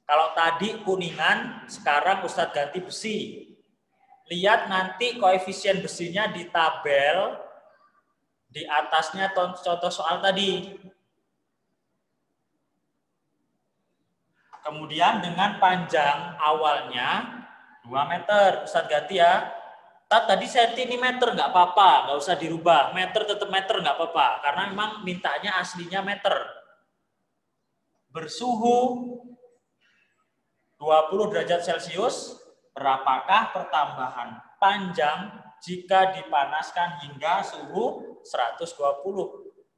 Kalau tadi kuningan, sekarang Ustadz ganti besi. Lihat nanti koefisien besinya di tabel, di atasnya contoh soal tadi. Kemudian dengan panjang awalnya 2 meter, Ustadz ganti ya. Tadi sentimeter nggak apa-apa, nggak usah dirubah. Meter tetap meter nggak apa-apa, karena memang mintanya aslinya meter. Bersuhu 20 derajat Celcius, berapakah pertambahan panjang jika dipanaskan hingga suhu 120?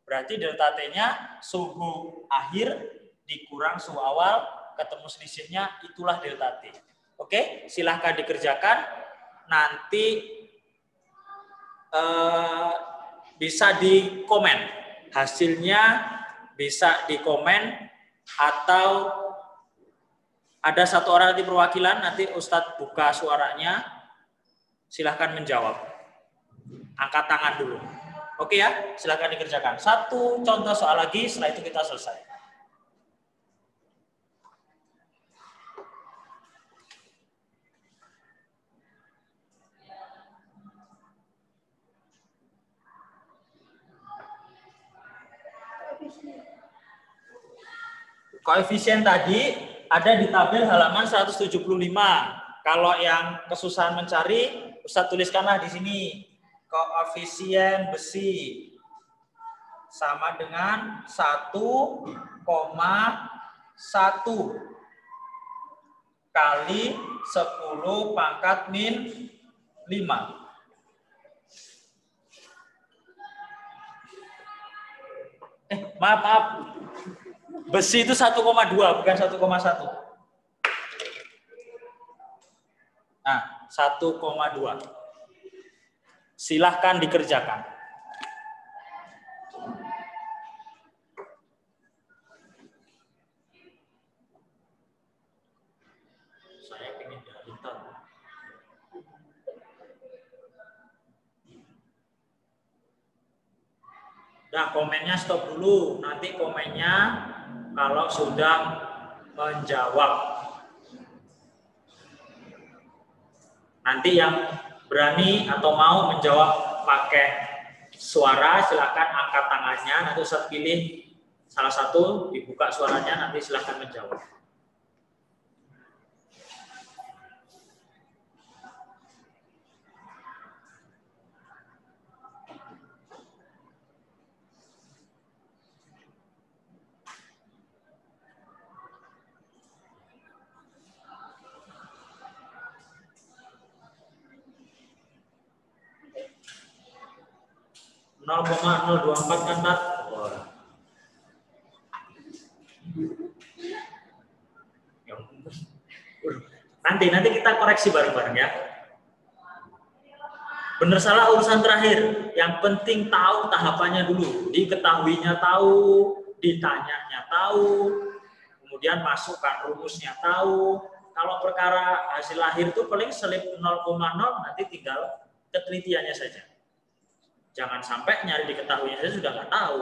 Berarti delta T-nya suhu akhir dikurang suhu awal, ketemu selisihnya, itulah delta T. Oke, silahkan dikerjakan. Nanti bisa di komen. Hasilnya bisa di komen atau ada satu orang di perwakilan, nanti Ustadz buka suaranya, silahkan menjawab. Angkat tangan dulu. Oke ya, silahkan dikerjakan. Satu contoh soal lagi, setelah itu kita selesai. Koefisien tadi ada di tabel halaman 175. Kalau yang kesusahan mencari, Ustadz tuliskanlah di sini. Koefisien besi sama dengan 1,1 kali 10 pangkat min 5. Maaf. Besi itu 1,2 bukan 1,1. Nah, 1,2. Silahkan dikerjakan. Saya ingin dialihkan. Nah, komennya stop dulu. Nanti komennya kalau sudah menjawab. Nanti yang berani atau mau menjawab pakai suara, silakan angkat tangannya. Nanti Ustaz pilih salah satu, dibuka suaranya, nanti silakan menjawab. Nol 0,024 kan, Tat? Nanti kita koreksi bareng-bareng ya. Benar salah urusan terakhir. Yang penting tahu tahapannya dulu. Diketahuinya tahu, ditanyanya tahu, kemudian masukkan rumusnya tahu. Kalau perkara hasil akhir itu paling selip 0,0, nanti tinggal ketelitiannya saja. Jangan sampai nyari diketahuinya saja sudah nggak tahu.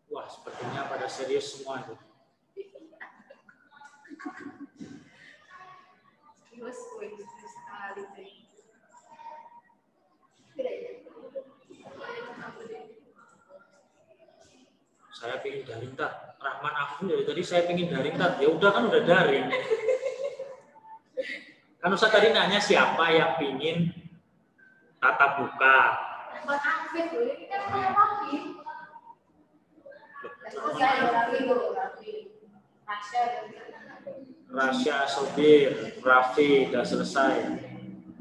Wah, sepertinya pada serius semua itu. Saya pengen daring, Tat. Rahman aku dari tadi saya pengen daring, Tat. Ya udah kan udah daring. Kan Ustaz tadi nanya siapa yang pingin tatap muka. Rasya, Sobir, Raffi, udah selesai.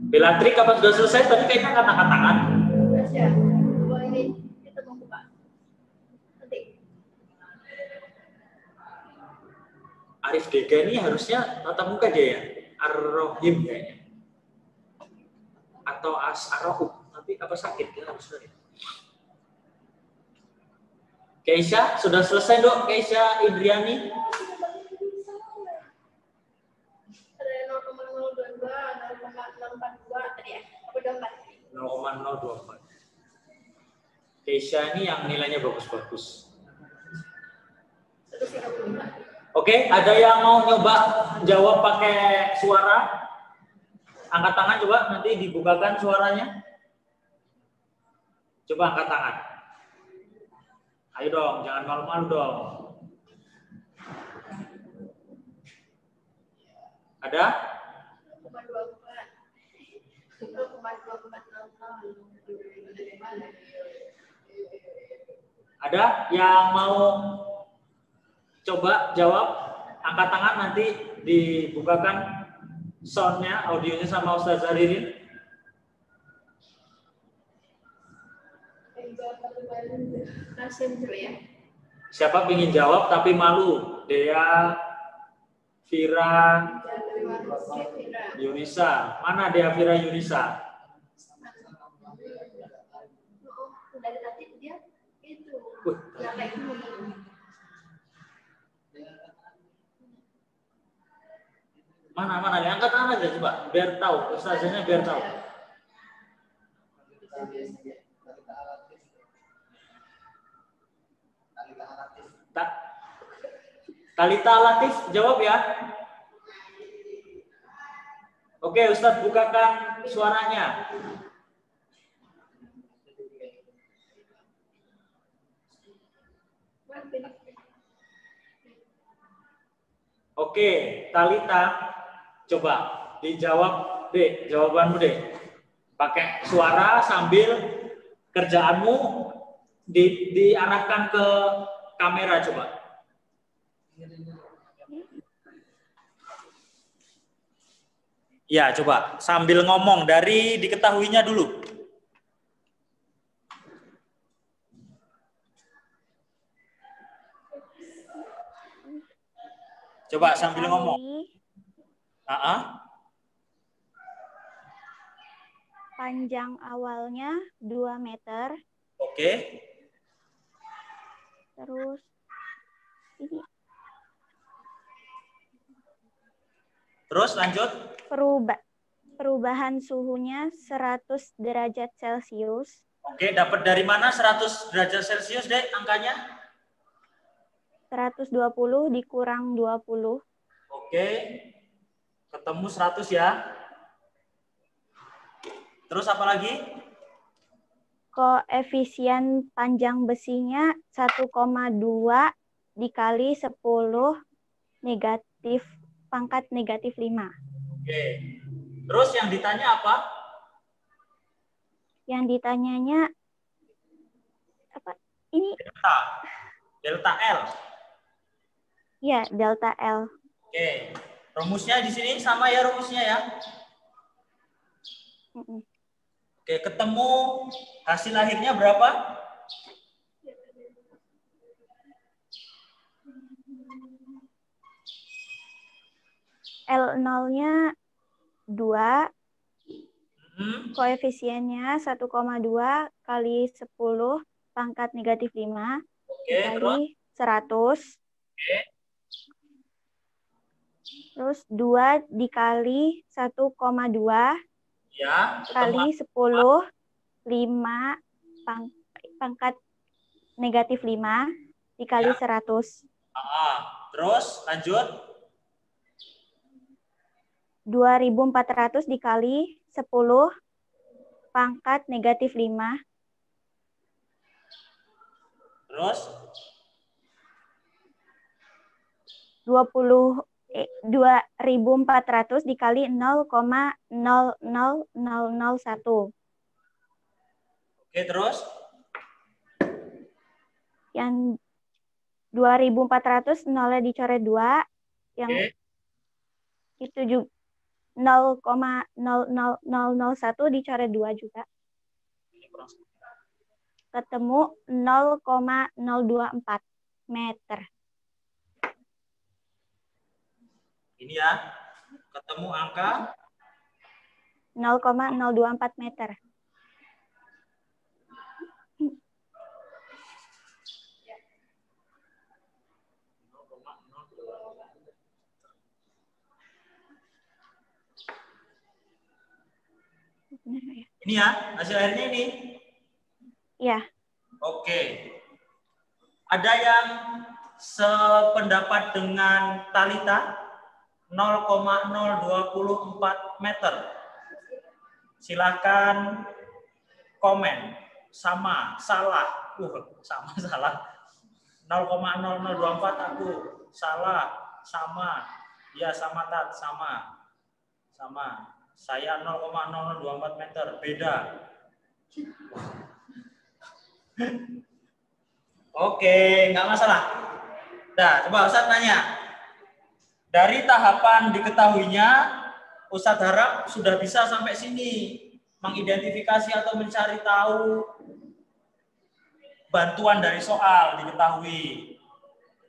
Belatri kapan sudah selesai? Tadi kayaknya angkat tangan. Rasya, ini kita mau buka. Nanti. Arif Dega ini harusnya tatap muka dia ya? Ar-Rohim kayaknya. Atau As-Ar-Rohum. Tapi apa sakit ya harusnya. Keisha, sudah selesai dok? Keisha Indriani? Ada 0,022, 0,042 tadi ya? Apa 24? 0,024. Keisha ini yang nilainya bagus-bagus. Oke, ada yang mau nyoba jawab pakai suara? Angkat tangan coba, nanti dibukakan suaranya. Coba angkat tangan. Ayo dong, jangan malu-malu dong. Ada? 0,24. Ada yang mau coba jawab? Angkat tangan, nanti dibukakan soundnya, audionya sama Ustaz Zahririn. Siapa ingin jawab tapi malu? Dea, Vira, Yunisa. Mana Dea, Vira, Yunisa? Dari tadi dia itu. Mana ya? Angkat tangan aja coba, biar tahu. Ustazahnya biar tahu. Talita Latif jawab ya. Oke, Ustadz bukakan suaranya. Oke, Talita, coba dijawab deh, jawabanmu deh. Pakai suara sambil kerjaanmu diarahkan ke kamera coba. Ya, coba sambil ngomong dari diketahuinya dulu. Coba sambil ngomong. Panjang awalnya 2 meter. Oke. Terus ini. Terus lanjut. Perubahan suhunya 100 derajat Celcius. Oke, dapat dari mana 100 derajat Celcius, Dek, angkanya? 120 dikurang 20. Oke. Ketemu 100 ya. Terus apa lagi? Koefisien panjang besinya 1,2 dikali 10 negatif pangkat negatif 5. Oke. Terus yang ditanya apa? Yang ditanyanya apa? Ini delta L. Ya, delta L. Oke. Rumusnya di sini sama ya rumusnya ya. Oke, ketemu hasil akhirnya berapa? L0-nya 2. Koefisiennya 1,2 kali 10 pangkat negatif 5 dikali 100. Oke. Terus 2 dikali 1,2 ya, kali 10 5 pangkat negatif 5 dikali ya. 100. Terus lanjut. 2400 dikali 10 pangkat negatif 5. Terus 2400 dikali 0,00001. Oke, terus? Yang 2400 nolnya dicoret 2. Yang itu juga 0,00001 dicoret 2 juga. Ketemu 0,024 meter. Ini ya, ketemu angka 0,024 meter. Ini ya, hasil akhirnya ini? Ya. Oke. Ada yang sependapat dengan Talita? 0,024 meter. Silakan komen. Sama, salah. Sama, salah. 0,0024 aku. Salah, sama. Ya, sama, Tat, sama. Sama. Saya 0,0024 meter, beda. Oke, nggak masalah. Nah, coba Ustadz tanya. Dari tahapan diketahuinya, Ustadz harap sudah bisa sampai sini mengidentifikasi atau mencari tahu bantuan dari soal diketahui.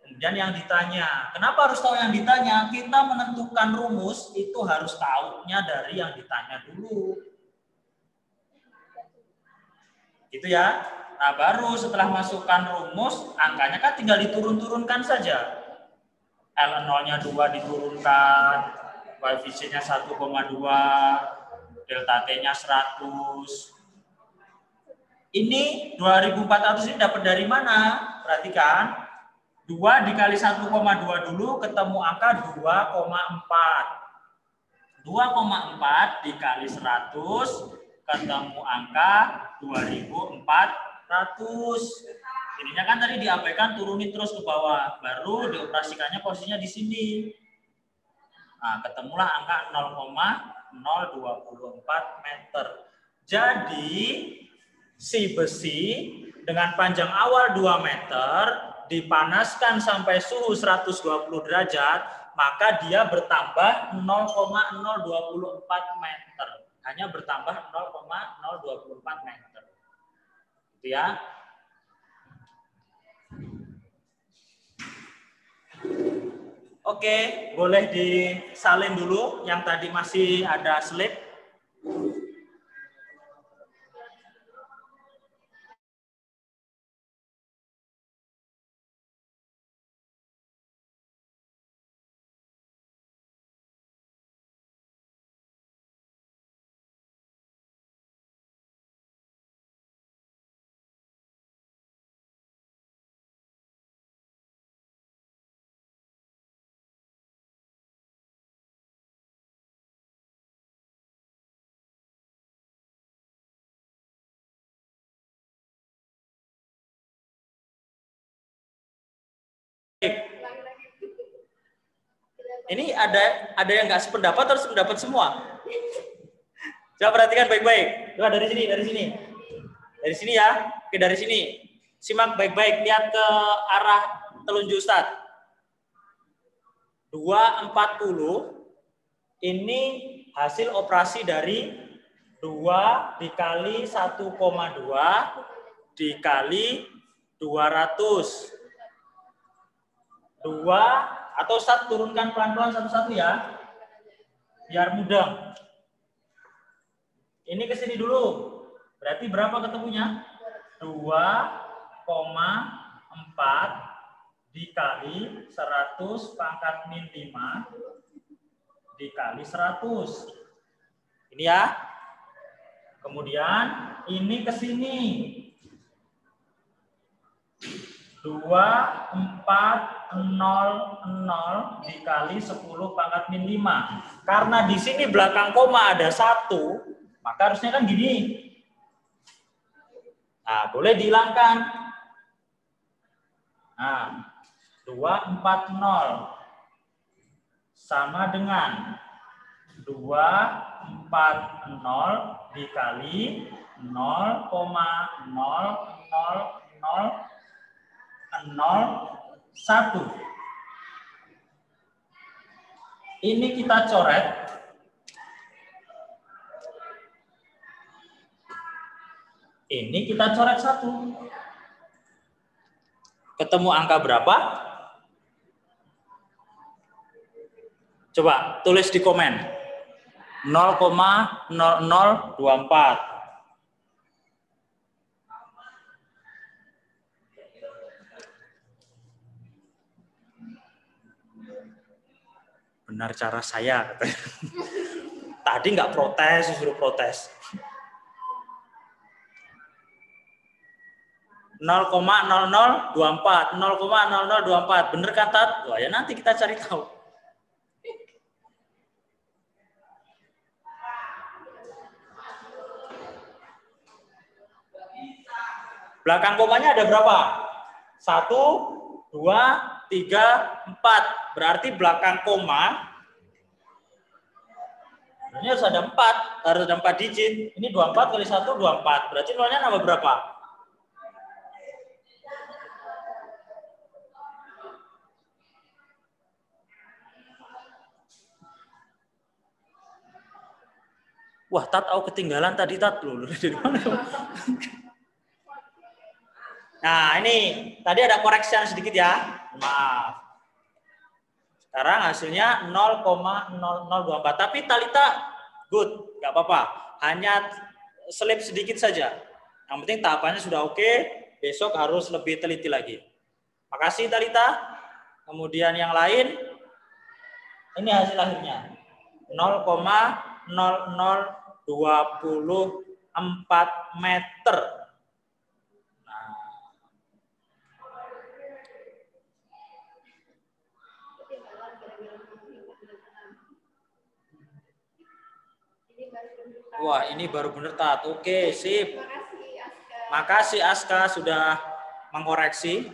Kemudian yang ditanya, kenapa harus tahu yang ditanya? Kita menentukan rumus itu harus tahunya dari yang ditanya dulu. Gitu ya. Nah, baru setelah masukkan rumus, angkanya kan tinggal diturun-turunkan saja. L0-nya 2 diturunkan, koefisiennya 1,2, delta T-nya 100. Ini 2400 ini dapat dari mana? Perhatikan. 2 dikali 1,2 dulu ketemu angka 2,4. 2,4 dikali 100 ketemu angka 2400. Ininya kan tadi diabaikan, turunin terus ke bawah, baru dioperasikannya posisinya di sini. Nah, ketemulah angka 0,024 meter. Jadi si besi dengan panjang awal 2 meter dipanaskan sampai suhu 120 derajat, maka dia bertambah 0,024 meter. Hanya bertambah 0,024 meter. Gitu ya. Oke, boleh disalin dulu yang tadi masih ada slip. Ini ada yang nggak sependapat atau sependapat semua? Coba perhatikan baik-baik. Coba dari sini. Dari sini ya. Oke, dari sini. Simak baik-baik, lihat ke arah telunjuk Ustadz. 240 ini hasil operasi dari 2 dikali 1,2 dikali 200. 2 atau Ustadz turunkan pelan-pelan satu-satu ya. Biar mudah. Ini ke sini dulu. Berarti berapa ketemunya? 2,4 dikali 100 pangkat min 5 dikali 100. Ini ya. Kemudian ini ke sini. 2400 dikali 10 pangkat min 5. Karena di sini belakang koma ada 1, maka harusnya kan gini. Nah, boleh dihilangkan. Nah, 240 sama dengan 240 dikali 0,00001. Ini kita coret. Ini kita coret 1. Ketemu angka berapa? Coba tulis di komen. 0,0024. Benar cara saya, katanya. Tadi nggak protes, disuruh protes. 0,0024, 0,0024. Bener kan, Tat? Wah, ya nanti kita cari tahu. Belakang komanya ada berapa? 1, 2, 3, 4. Berarti belakang koma ini harus ada 4. Harus ada 4 digit. Ini 24 kali 1, 24. Berarti nolnya nambah berapa? Wah, Tat, aku ketinggalan tadi, Tat. Loh, dari mana? Nah, ini tadi ada koreksian sedikit ya. Maaf. Sekarang hasilnya 0,0024. Tapi Talita good, nggak apa-apa. Hanya selip sedikit saja. Yang penting tahapannya sudah oke. Besok harus lebih teliti lagi. Makasih Talita. Kemudian yang lain, ini hasil akhirnya 0,0024 meter. Wah, ini baru bener, Tat. Oke, sip. Makasih Aska sudah mengoreksi.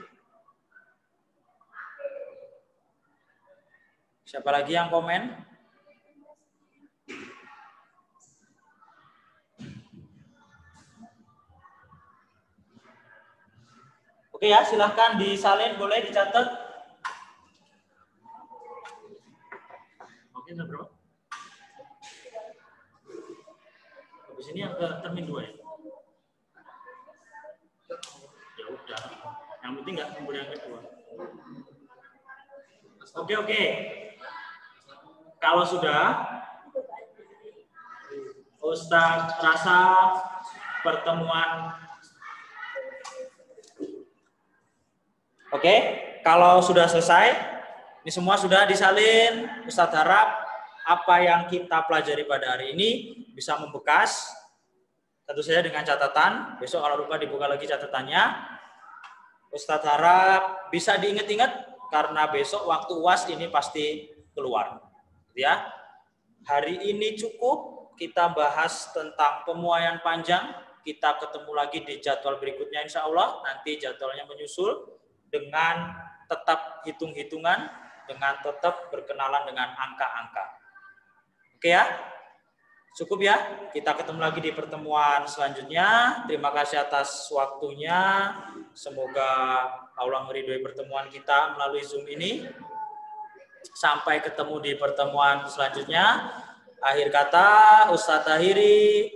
Siapa lagi yang komen? Oke ya, silahkan disalin, boleh dicatat. Sudah. Yang penting nggak kumpul yang kedua. Oke. Kalau sudah, Ustadz rasa pertemuan. Oke, kalau sudah selesai, ini semua sudah disalin. Ustadz harap apa yang kita pelajari pada hari ini bisa membekas. Tentu saja dengan catatan. Besok kalau lupa dibuka lagi catatannya. Ustadz harap bisa diingat-ingat karena besok waktu UAS ini pasti keluar. Ya. Hari ini cukup kita bahas tentang pemuaian panjang. Kita ketemu lagi di jadwal berikutnya insya Allah. Nanti jadwalnya menyusul dengan tetap hitung-hitungan, dengan tetap berkenalan dengan angka-angka. Oke ya? Cukup ya? Kita ketemu lagi di pertemuan selanjutnya. Terima kasih atas waktunya. Semoga Allah meridhoi pertemuan kita melalui Zoom ini. Sampai ketemu di pertemuan selanjutnya. Akhir kata, Ustadz Tahiri.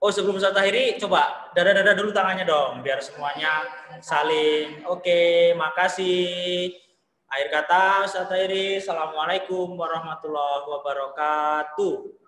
Oh, sebelum Ustadz Tahiri, coba dada-dada dulu tangannya dong, biar semuanya saling. Oke, makasih. Akhir kata, Ustadz Tahiri. Assalamualaikum warahmatullahi wabarakatuh.